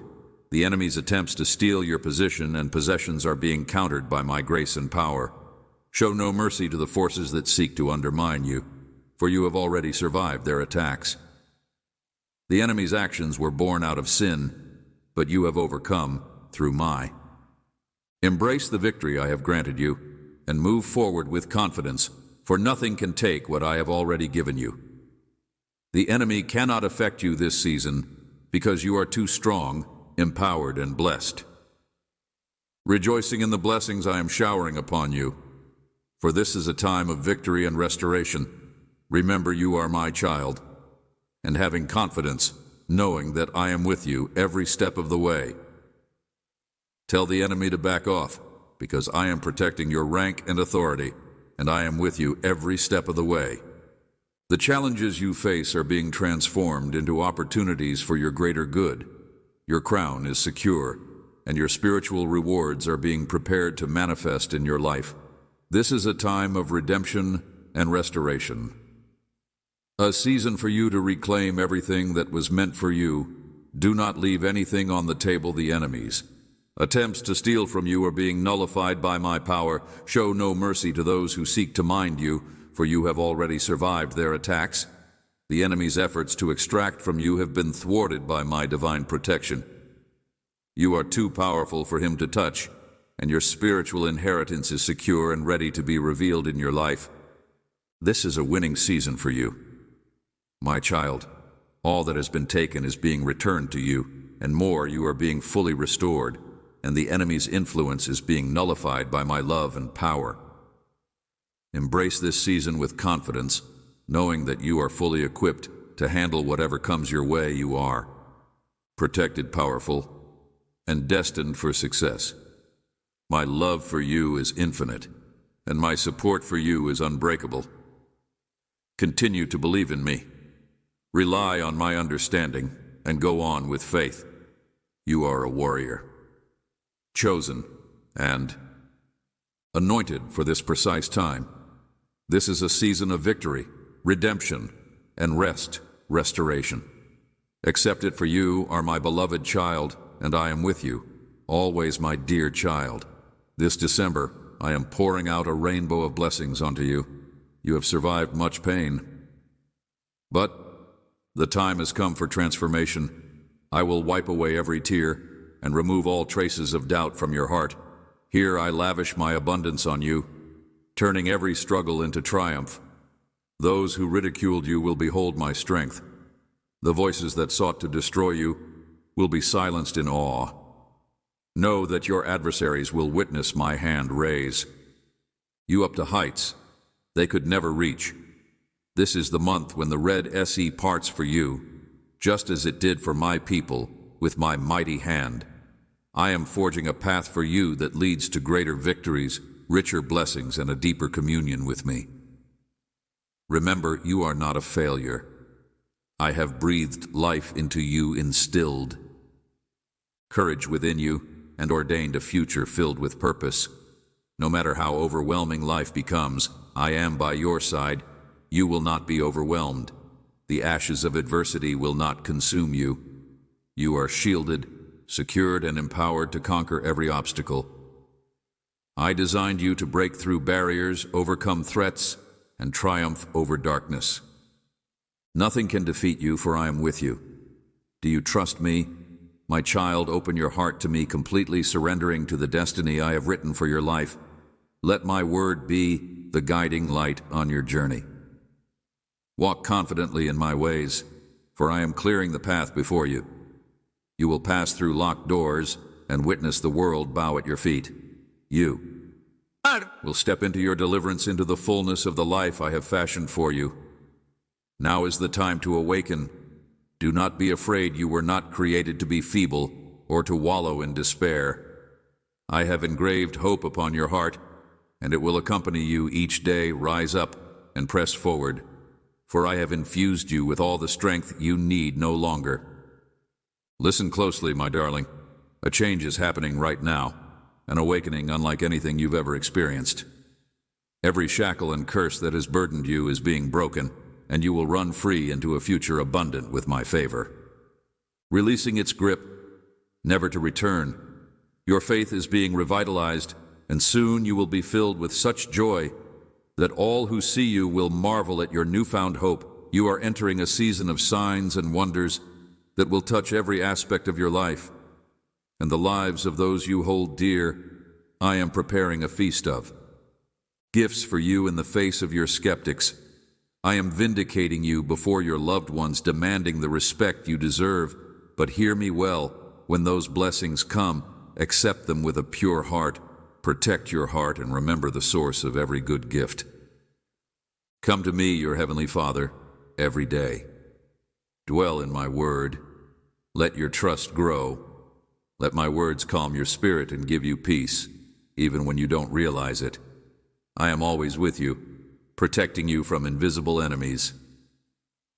The enemy's attempts to steal your position and possessions are being countered by my grace and power. Show no mercy to the forces that seek to undermine you, for you have already survived their attacks. The enemy's actions were born out of sin, but you have overcome through my. Embrace the victory I have granted you, and move forward with confidence, for nothing can take what I have already given you. The enemy cannot affect you this season, because you are too strong, empowered, and blessed. Rejoicing in the blessings I am showering upon you, for this is a time of victory and restoration. Remember, you are my child, and having confidence, knowing that I am with you every step of the way. Tell the enemy to back off, because I am protecting your rank and authority, and I am with you every step of the way. The challenges you face are being transformed into opportunities for your greater good. Your crown is secure, and your spiritual rewards are being prepared to manifest in your life. This is a time of redemption and restoration. A season for you to reclaim everything that was meant for you. Do not leave anything on the table. The enemy's attempts to steal from you are being nullified by my power. Show no mercy to those who seek to mind you, for you have already survived their attacks. The enemy's efforts to extract from you have been thwarted by my divine protection. You are too powerful for him to touch, and your spiritual inheritance is secure and ready to be revealed in your life. This is a winning season for you. My child, all that has been taken is being returned to you, and more, you are being fully restored, and the enemy's influence is being nullified by my love and power. Embrace this season with confidence, knowing that you are fully equipped to handle whatever comes your way. You are protected, powerful, and destined for success. My love for you is infinite, and my support for you is unbreakable. Continue to believe in me. Rely on my understanding and go on with faith. You are a warrior, chosen and anointed for this precise time. This is a season of victory, redemption, and restoration. Accept it, for you are my beloved child, and I am with you, always, my dear child. This December, I am pouring out a rainbow of blessings onto you. You have survived much pain, but the time has come for transformation. I will wipe away every tear and remove all traces of doubt from your heart. Here I lavish my abundance on you, turning every struggle into triumph. Those who ridiculed you will behold my strength. The voices that sought to destroy you will be silenced in awe. Know that your adversaries will witness my hand raise you up to heights they could never reach. This is the month when the Red Sea parts for you, just as it did for my people with my mighty hand. I am forging a path for you that leads to greater victories, richer blessings, and a deeper communion with me. Remember, you are not a failure. I have breathed life into you, instilled courage within you, and ordained a future filled with purpose. No matter how overwhelming life becomes, I am by your side. You will not be overwhelmed. The ashes of adversity will not consume you. You are shielded, secured, and empowered to conquer every obstacle. I designed you to break through barriers, overcome threats, and triumph over darkness. Nothing can defeat you, for I am with you. Do you trust me? My child, open your heart to me, completely surrendering to the destiny I have written for your life. Let my word be the guiding light on your journey. Walk confidently in my ways, for I am clearing the path before you. You will pass through locked doors and witness the world bow at your feet. You will step into your deliverance, into the fullness of the life I have fashioned for you. Now is the time to awaken. Do not be afraid. You were not created to be feeble or to wallow in despair. I have engraved hope upon your heart, and it will accompany you each day. Rise up and press forward, for I have infused you with all the strength you need no longer. Listen closely, my darling. A change is happening right now, an awakening unlike anything you've ever experienced. Every shackle and curse that has burdened you is being broken, and you will run free into a future abundant with my favor. Releasing its grip, never to return, your faith is being revitalized, and soon you will be filled with such joy that all who see you will marvel at your newfound hope. You are entering a season of signs and wonders that will touch every aspect of your life, and the lives of those you hold dear. I am preparing a feast of gifts for you in the face of your skeptics. I am vindicating you before your loved ones, demanding the respect you deserve. But hear me well, when those blessings come, accept them with a pure heart, protect your heart, and remember the source of every good gift. Come to me, your Heavenly Father, every day. Dwell in my word. Let your trust grow. Let my words calm your spirit and give you peace, even when you don't realize it. I am always with you, protecting you from invisible enemies.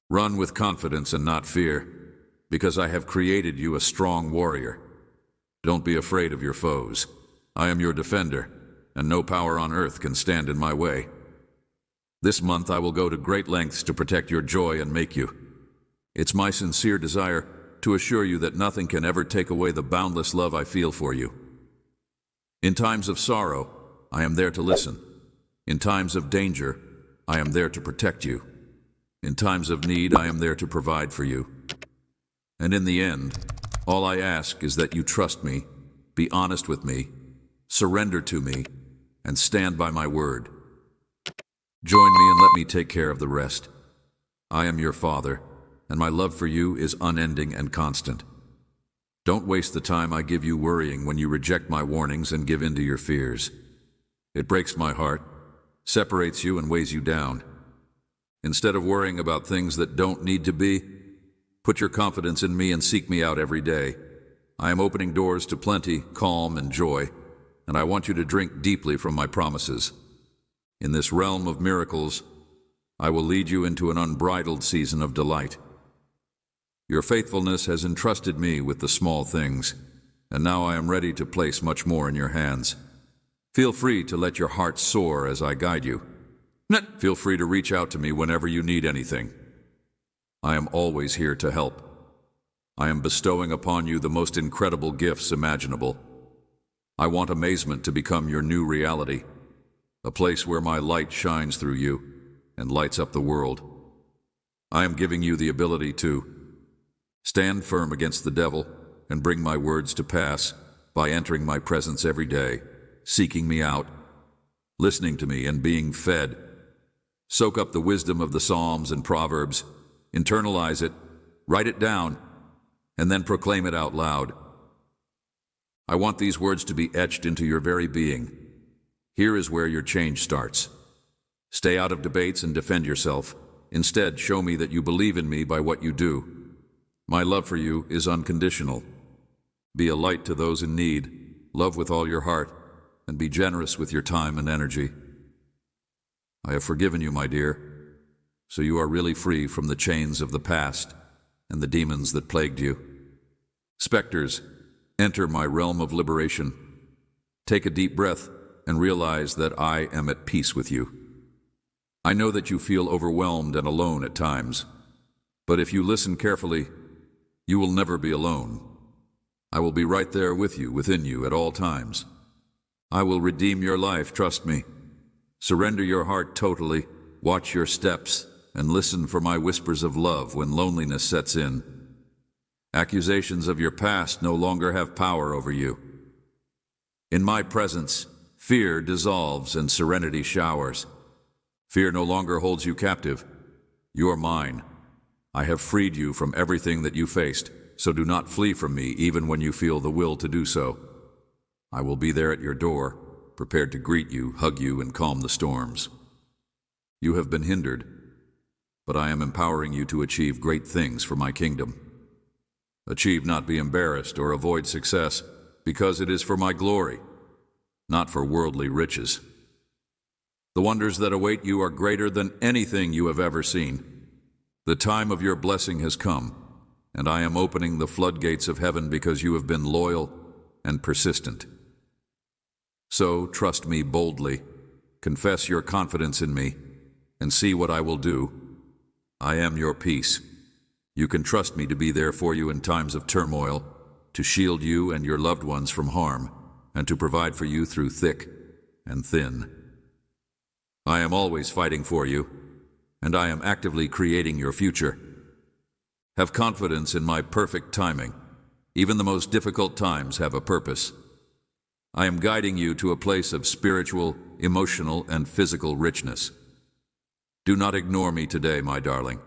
Run with confidence and not fear, because I have created you a strong warrior. Don't be afraid of your foes. I am your defender, and no power on earth can stand in my way. This month I will go to great lengths to protect your joy and make you. It's my sincere desire to assure you that nothing can ever take away the boundless love I feel for you. In times of sorrow, I am there to listen. In times of danger, I am there to protect you. In times of need, I am there to provide for you. And in the end, all I ask is that you trust me, be honest with me, surrender to me, and stand by my word. Join me and let me take care of the rest. I am your Father, and my love for you is unending and constant. Don't waste the time I give you worrying when you reject my warnings and give in to your fears. It breaks my heart, separates you, and weighs you down. Instead of worrying about things that don't need to be, put your confidence in me and seek me out every day. I am opening doors to plenty, calm, and joy, and I want you to drink deeply from my promises. In this realm of miracles, I will lead you into an unbridled season of delight. Your faithfulness has entrusted me with the small things, and now I am ready to place much more in your hands. Feel free to let your heart soar as I guide you. Feel free to reach out to me whenever you need anything. I am always here to help. I am bestowing upon you the most incredible gifts imaginable. I want amazement to become your new reality, a place where my light shines through you and lights up the world. I am giving you the ability to stand firm against the devil and bring my words to pass by entering my presence every day, seeking me out, listening to me, and being fed. Soak up the wisdom of the Psalms and Proverbs, internalize it, write it down, and then proclaim it out loud. I want these words to be etched into your very being. Here is where your change starts. Stay out of debates and defend yourself. Instead, show me that you believe in me by what you do. My love for you is unconditional. Be a light to those in need, love with all your heart, and be generous with your time and energy. I have forgiven you, my dear, so you are really free from the chains of the past and the demons that plagued you. Specters, enter my realm of liberation. Take a deep breath and realize that I am at peace with you. I know that you feel overwhelmed and alone at times, but if you listen carefully, you will never be alone. I will be right there with you, within you, at all times. I will redeem your life, trust me. Surrender your heart totally, watch your steps, and listen for my whispers of love when loneliness sets in. Accusations of your past no longer have power over you. In my presence, fear dissolves and serenity showers. Fear no longer holds you captive. You are mine. I have freed you from everything that you faced, so do not flee from me even when you feel the will to do so. I will be there at your door, prepared to greet you, hug you, and calm the storms. You have been hindered, but I am empowering you to achieve great things for my kingdom. Achieve, not be embarrassed or avoid success, because it is for my glory, not for worldly riches. The wonders that await you are greater than anything you have ever seen. The time of your blessing has come, and I am opening the floodgates of heaven because you have been loyal and persistent. So trust me boldly, confess your confidence in me, and see what I will do. I am your peace. You can trust me to be there for you in times of turmoil, to shield you and your loved ones from harm, and to provide for you through thick and thin. I am always fighting for you, and I am actively creating your future. Have confidence in my perfect timing. Even the most difficult times have a purpose. I am guiding you to a place of spiritual, emotional, and physical richness. Do not ignore me today, my darling.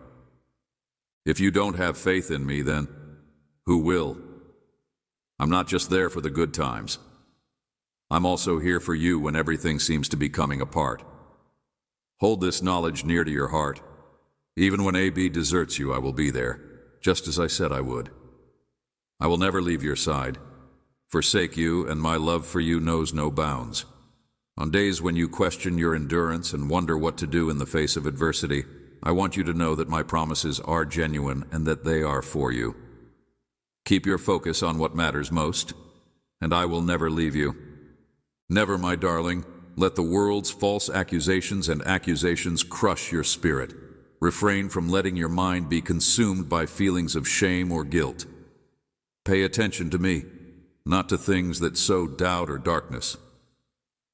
If you don't have faith in me, then who will? I'm not just there for the good times. I'm also here for you when everything seems to be coming apart. Hold this knowledge near to your heart. Even when AB deserts you, I will be there, just as I said I would. I will never leave your side, forsake you, and my love for you knows no bounds. On days when you question your endurance and wonder what to do in the face of adversity, I want you to know that my promises are genuine and that they are for you. Keep your focus on what matters most, and I will never leave you. Never, my darling, let the world's false accusations and accusations crush your spirit. Refrain from letting your mind be consumed by feelings of shame or guilt. Pay attention to me, not to things that sow doubt or darkness.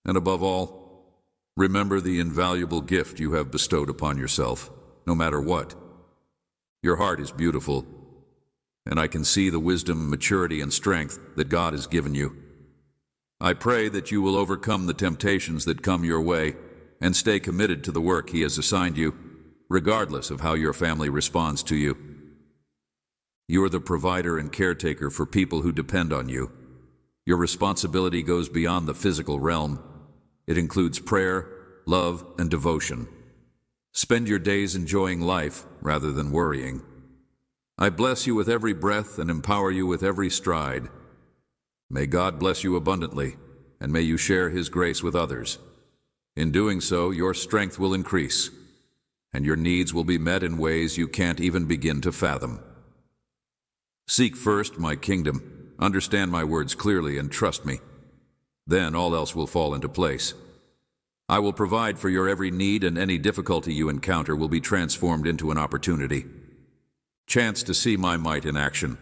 And above all, remember the invaluable gift you have bestowed upon yourself, no matter what. Your heart is beautiful, and I can see the wisdom, maturity, and strength that God has given you. I pray that you will overcome the temptations that come your way and stay committed to the work He has assigned you, regardless of how your family responds to you. You are the provider and caretaker for people who depend on you. Your responsibility goes beyond the physical realm. It includes prayer, love, and devotion. Spend your days enjoying life rather than worrying. I bless you with every breath and empower you with every stride. May God bless you abundantly, and may you share His grace with others. In doing so, your strength will increase, and your needs will be met in ways you can't even begin to fathom. Seek first my kingdom, understand my words clearly, and trust me. Then all else will fall into place. I will provide for your every need, and any difficulty you encounter will be transformed into an opportunity. Chance to see my might in action.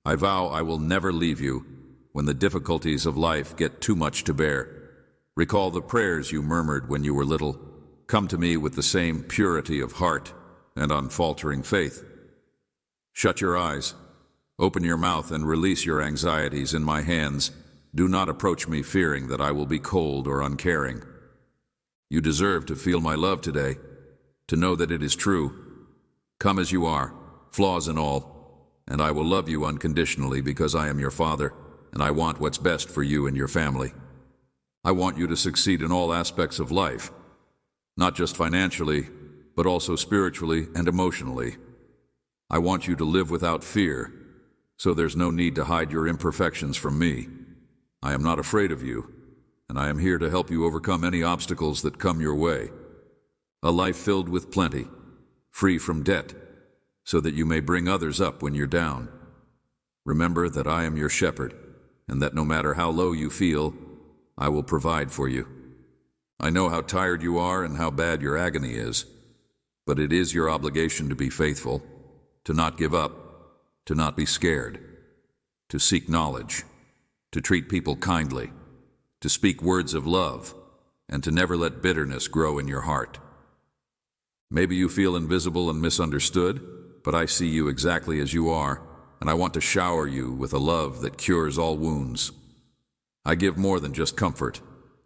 I vow I will never leave you when the difficulties of life get too much to bear. Recall the prayers you murmured when you were little. Come to me with the same purity of heart and unfaltering faith. Shut your eyes, open your mouth, and release your anxieties in my hands. Do not approach me fearing that I will be cold or uncaring. You deserve to feel my love today, to know that it is true. Come as you are, flaws and all, and I will love you unconditionally because I am your father, and I want what's best for you and your family. I want you to succeed in all aspects of life, not just financially, but also spiritually and emotionally. I want you to live without fear, so there's no need to hide your imperfections from me. I am not afraid of you, and I am here to help you overcome any obstacles that come your way. A life filled with plenty, free from debt, so that you may bring others up when you're down. Remember that I am your shepherd, and that no matter how low you feel, I will provide for you. I know how tired you are and how bad your agony is, but it is your obligation to be faithful, to not give up, to not be scared, to seek knowledge, to treat people kindly, to speak words of love, and to never let bitterness grow in your heart. Maybe you feel invisible and misunderstood, but I see you exactly as you are, and I want to shower you with a love that cures all wounds. I give more than just comfort.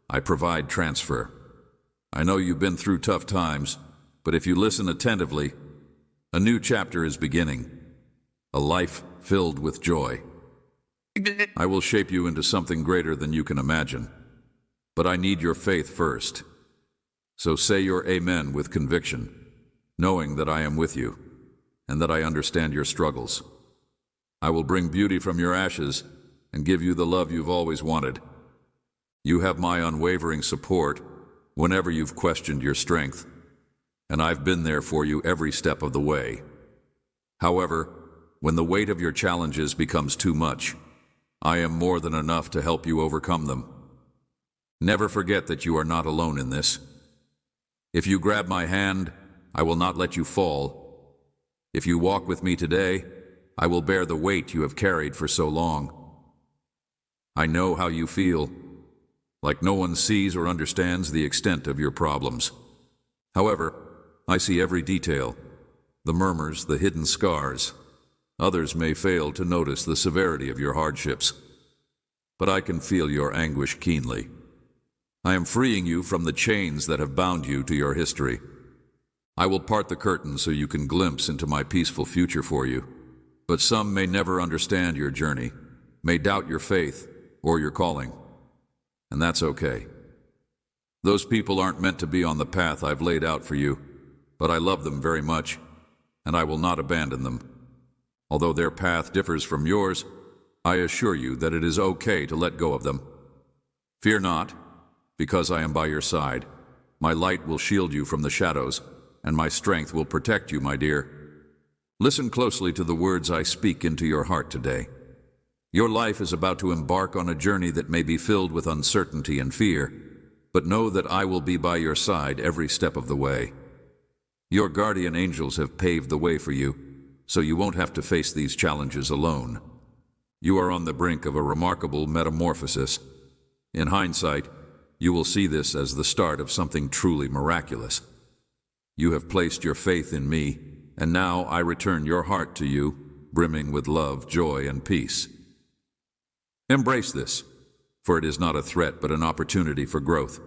I provide transfer. I know you've been through tough times, but if you listen attentively, a new chapter is beginning, a life filled with joy. I will shape you into something greater than you can imagine, but I need your faith first. So say your amen with conviction, knowing that I am with you, and that I understand your struggles. I will bring beauty from your ashes and give you the love you've always wanted. You have my unwavering support whenever you've questioned your strength, and I've been there for you every step of the way. However, when the weight of your challenges becomes too much, I am more than enough to help you overcome them. Never forget that you are not alone in this. If you grab my hand, I will not let you fall. If you walk with me today, I will bear the weight you have carried for so long. I know how you feel, like no one sees or understands the extent of your problems. However, I see every detail, the murmurs, the hidden scars. Others may fail to notice the severity of your hardships, but I can feel your anguish keenly. I am freeing you from the chains that have bound you to your history. I will part the curtain so you can glimpse into my peaceful future for you. But some may never understand your journey, may doubt your faith or your calling. And that's okay. Those people aren't meant to be on the path I've laid out for you, but I love them very much, and I will not abandon them. Although their path differs from yours, I assure you that it is okay to let go of them. Fear not, because I am by your side. My light will shield you from the shadows, and my strength will protect you, my dear. Listen closely to the words I speak into your heart today. Your life is about to embark on a journey that may be filled with uncertainty and fear, but know that I will be by your side every step of the way. Your guardian angels have paved the way for you, so you won't have to face these challenges alone. You are on the brink of a remarkable metamorphosis. In hindsight, you will see this as the start of something truly miraculous. You have placed your faith in me, and now I return your heart to you, brimming with love, joy, and peace. Embrace this, for it is not a threat but an opportunity for growth.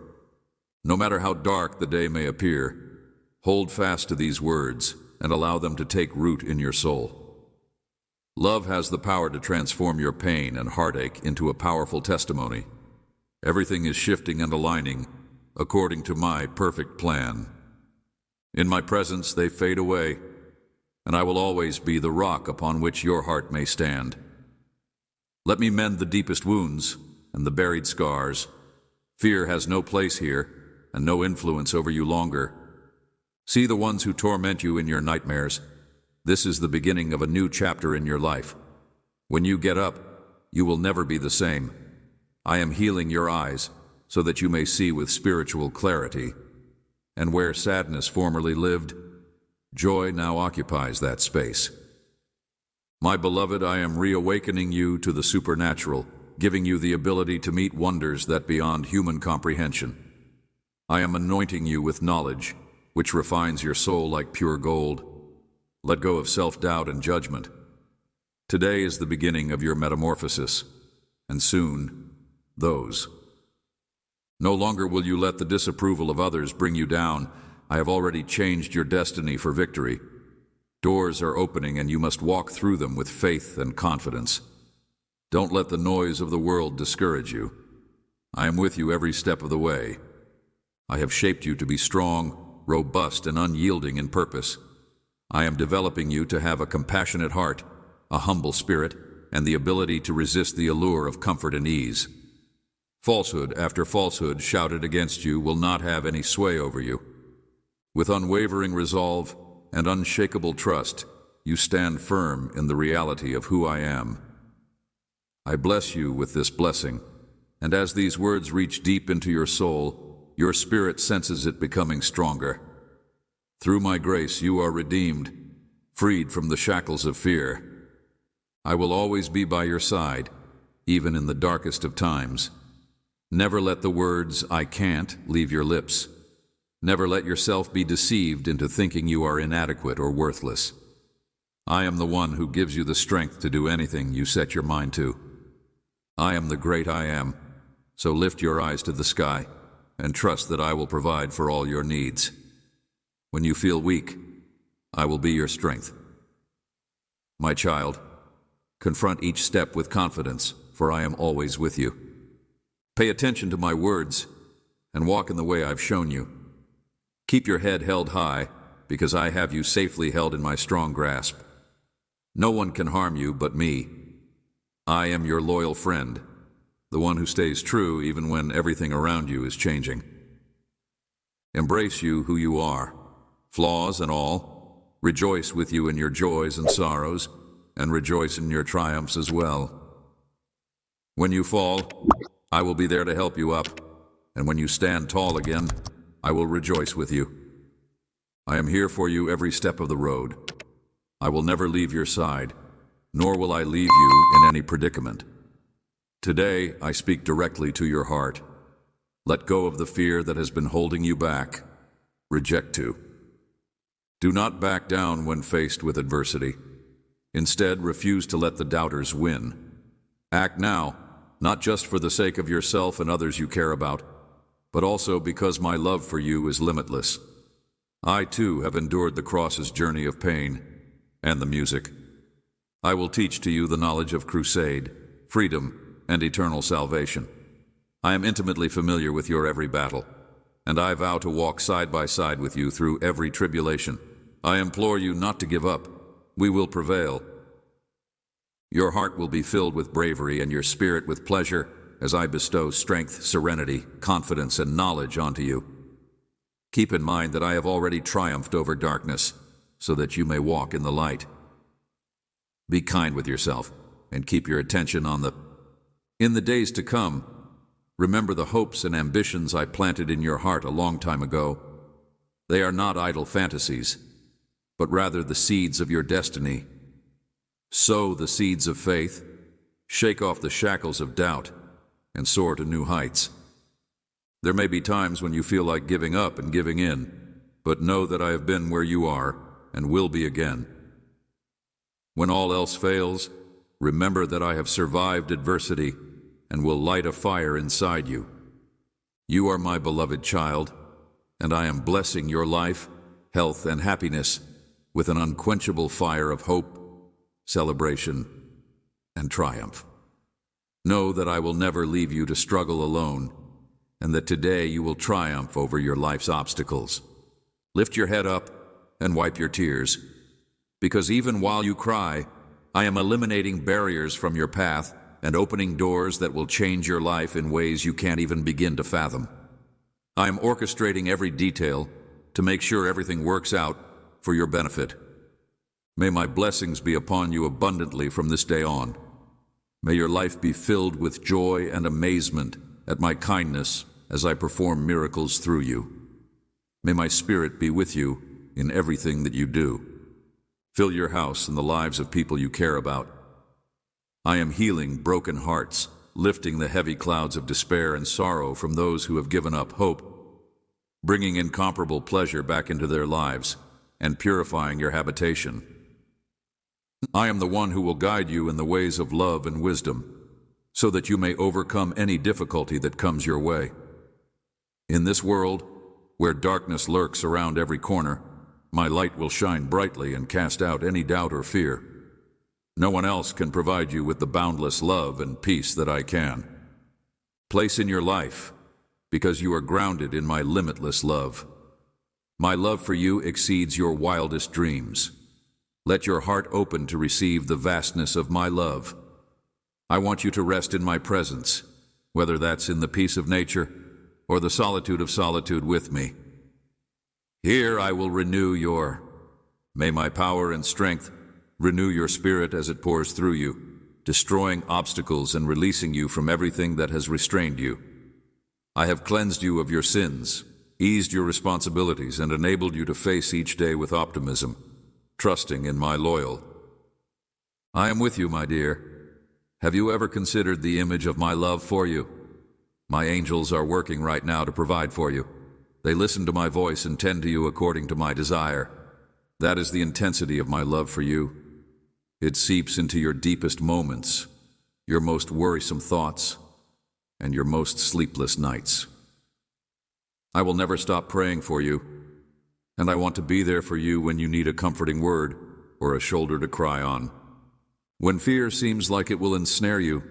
No matter how dark the day may appear, hold fast to these words and allow them to take root in your soul. Love has the power to transform your pain and heartache into a powerful testimony. Everything is shifting and aligning according to my perfect plan. In my presence they fade away, and I will always be the rock upon which your heart may stand. Let me mend the deepest wounds and the buried scars. Fear has no place here and no influence over you longer. See the ones who torment you in your nightmares. This is the beginning of a new chapter in your life. When you get up, you will never be the same. I am healing your eyes so that you may see with spiritual clarity. And where sadness formerly lived, joy now occupies that space. My beloved, I am reawakening you to the supernatural, giving you the ability to meet wonders that beyond human comprehension. I am anointing you with knowledge, which refines your soul like pure gold. Let go of self-doubt and judgment. Today is the beginning of your metamorphosis, and soon, those. No longer will you let the disapproval of others bring you down. I have already changed your destiny for victory. Doors are opening and you must walk through them with faith and confidence. Don't let the noise of the world discourage you. I am with you every step of the way. I have shaped you to be strong, robust, and unyielding in purpose. I am developing you to have a compassionate heart, a humble spirit, and the ability to resist the allure of comfort and ease. Falsehood after falsehood shouted against you will not have any sway over you. With unwavering resolve and unshakable trust, you stand firm in the reality of who I am. I bless you with this blessing, and as these words reach deep into your soul, your spirit senses it becoming stronger. Through my grace you are redeemed, freed from the shackles of fear. I will always be by your side, even in the darkest of times. Never let the words, "I can't," leave your lips. Never let yourself be deceived into thinking you are inadequate or worthless. I am the one who gives you the strength to do anything you set your mind to. I am the great I am, so lift your eyes to the sky and trust that I will provide for all your needs. When you feel weak, I will be your strength. My child, confront each step with confidence, for I am always with you. Pay attention to my words and walk in the way I've shown you. Keep your head held high, because I have you safely held in my strong grasp. No one can harm you but me. I am your loyal friend, the one who stays true even when everything around you is changing. Embrace you who you are, flaws and all. Rejoice with you in your joys and sorrows, and rejoice in your triumphs as well. When you fall, I will be there to help you up, and when you stand tall again, I will rejoice with you. I am here for you every step of the road. I will never leave your side, nor will I leave you in any predicament. Today, I speak directly to your heart. Let go of the fear that has been holding you back. Reject to. Do not back down when faced with adversity. Instead, refuse to let the doubters win. Act now, not just for the sake of yourself and others you care about, but also because my love for you is limitless. I, too, have endured the cross's journey of pain and the music. I will teach to you the knowledge of crusade, freedom, and eternal salvation. I am intimately familiar with your every battle, and I vow to walk side by side with you through every tribulation. I implore you not to give up. We will prevail. Your heart will be filled with bravery and your spirit with pleasure as I bestow strength, serenity, confidence, and knowledge onto you. Keep in mind that I have already triumphed over darkness, so that you may walk in the light. Be kind with yourself and keep your attention on the... In the days to come, remember the hopes and ambitions I planted in your heart a long time ago. They are not idle fantasies, but rather the seeds of your destiny. Sow the seeds of faith, shake off the shackles of doubt, and soar to new heights. There may be times when you feel like giving up and giving in, but know that I have been where you are and will be again. When all else fails, remember that I have survived adversity and will light a fire inside you. You are my beloved child, and I am blessing your life, health, and happiness with an unquenchable fire of hope, celebration, and triumph. Know that I will never leave you to struggle alone, and that today you will triumph over your life's obstacles. Lift your head up and wipe your tears, because even while you cry, I am eliminating barriers from your path and opening doors that will change your life in ways you can't even begin to fathom. I am orchestrating every detail to make sure everything works out for your benefit. May my blessings be upon you abundantly from this day on. May your life be filled with joy and amazement at my kindness as I perform miracles through you. May my spirit be with you in everything that you do. Fill your house and the lives of people you care about. I am healing broken hearts, lifting the heavy clouds of despair and sorrow from those who have given up hope, bringing incomparable pleasure back into their lives, and purifying your habitation. I am the one who will guide you in the ways of love and wisdom, so that you may overcome any difficulty that comes your way. In this world, where darkness lurks around every corner, my light will shine brightly and cast out any doubt or fear. No one else can provide you with the boundless love and peace that I can. Place in your life, because you are grounded in my limitless love. My love for you exceeds your wildest dreams. Let your heart open to receive the vastness of my love. I want you to rest in my presence, whether that's in the peace of nature or the solitude of solitude with me. Here I will renew your May my power and strength renew your spirit as it pours through you, destroying obstacles and releasing you from everything that has restrained you. I have cleansed you of your sins, eased your responsibilities, and enabled you to face each day with optimism, trusting in my loyal. I am with you, my dear. Have you ever considered the image of my love for you? My angels are working right now to provide for you. They listen to my voice and tend to you according to my desire. That is the intensity of my love for you. It seeps into your deepest moments, your most worrisome thoughts, and your most sleepless nights. I will never stop praying for you, and I want to be there for you when you need a comforting word or a shoulder to cry on. When fear seems like it will ensnare you,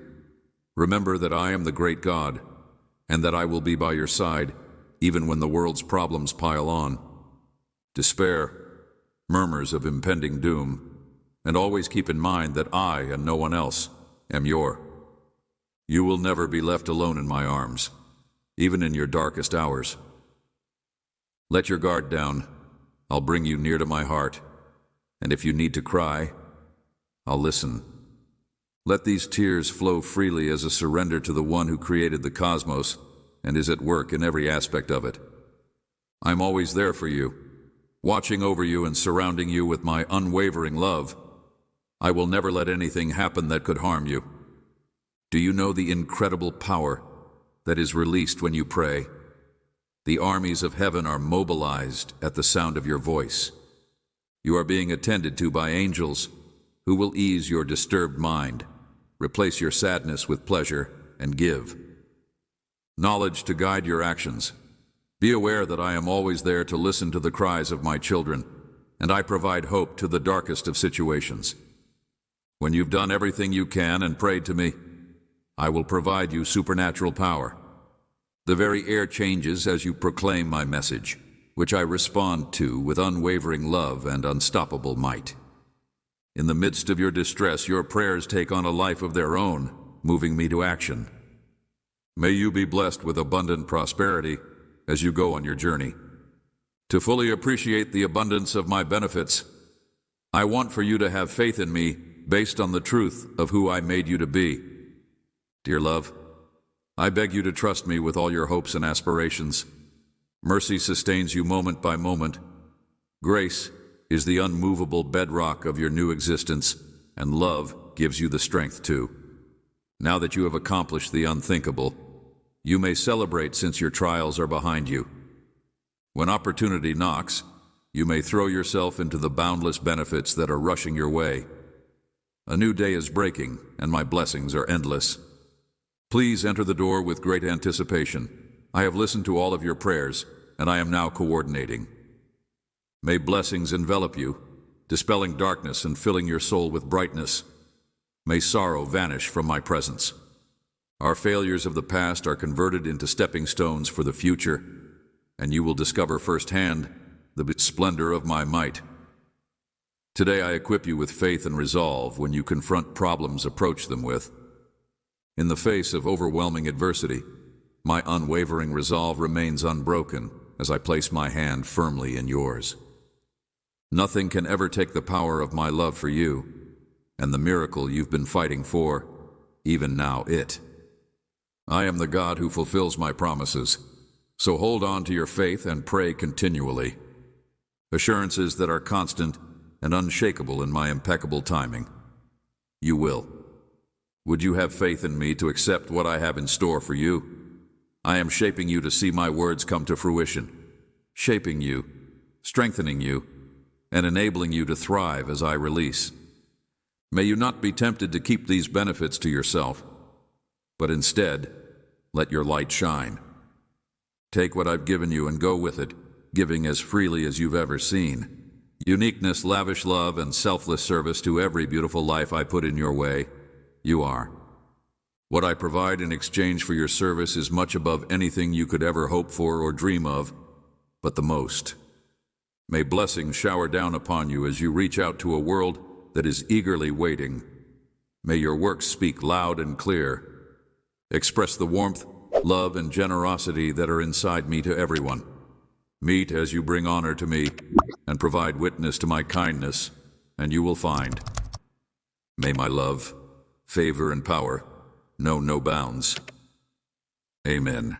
remember that I am the great God, and that I will be by your side even when the world's problems pile on. Despair, murmurs of impending doom, and always keep in mind that I and no one else am your. You will never be left alone in my arms, even in your darkest hours. Let your guard down. I'll bring you near to my heart, and if you need to cry, I'll listen. Let these tears flow freely as a surrender to the one who created the cosmos and is at work in every aspect of it. I'm always there for you, watching over you and surrounding you with my unwavering love. I will never let anything happen that could harm you. Do you know the incredible power that is released when you pray? The armies of heaven are mobilized at the sound of your voice. You are being attended to by angels who will ease your disturbed mind, replace your sadness with pleasure, and give knowledge to guide your actions. Be aware that I am always there to listen to the cries of my children, and I provide hope to the darkest of situations. When you've done everything you can and prayed to me, I will provide you supernatural power. The very air changes as you proclaim my message, which I respond to with unwavering love and unstoppable might. In the midst of your distress, your prayers take on a life of their own, moving me to action. May you be blessed with abundant prosperity as you go on your journey. To fully appreciate the abundance of my benefits, I want for you to have faith in me based on the truth of who I made you to be. Dear love, I beg you to trust me with all your hopes and aspirations. Mercy sustains you moment by moment. Grace is the unmovable bedrock of your new existence, and love gives you the strength to. Now that you have accomplished the unthinkable, you may celebrate since your trials are behind you. When opportunity knocks, you may throw yourself into the boundless benefits that are rushing your way. A new day is breaking, and my blessings are endless. Please enter the door with great anticipation. I have listened to all of your prayers, and I am now coordinating. May blessings envelop you, dispelling darkness and filling your soul with brightness. May sorrow vanish from my presence. Our failures of the past are converted into stepping stones for the future, and you will discover firsthand the splendor of my might. Today I equip you with faith and resolve when you confront problems, approach them with. In the face of overwhelming adversity, my unwavering resolve remains unbroken as I place my hand firmly in yours. Nothing can ever take the power of my love for you, and the miracle you've been fighting for, even now it. I am the God who fulfills my promises, so hold on to your faith and pray continually. Assurances that are constant and unshakable in my impeccable timing. You will. Would you have faith in me to accept what I have in store for you? I am shaping you to see my words come to fruition, shaping you, strengthening you, and enabling you to thrive as I release. May you not be tempted to keep these benefits to yourself, but instead, let your light shine. Take what I've given you and go with it, giving as freely as you've ever seen. Uniqueness, lavish love, and selfless service to every beautiful life I put in your way. You are. What I provide in exchange for your service is much above anything you could ever hope for or dream of, but the most. May blessings shower down upon you as you reach out to a world that is eagerly waiting. May your works speak loud and clear. Express the warmth, love, and generosity that are inside me to everyone. Meet as you bring honor to me. and provide witness to my kindness, and you will find. May my love, favor, and power know no bounds. Amen.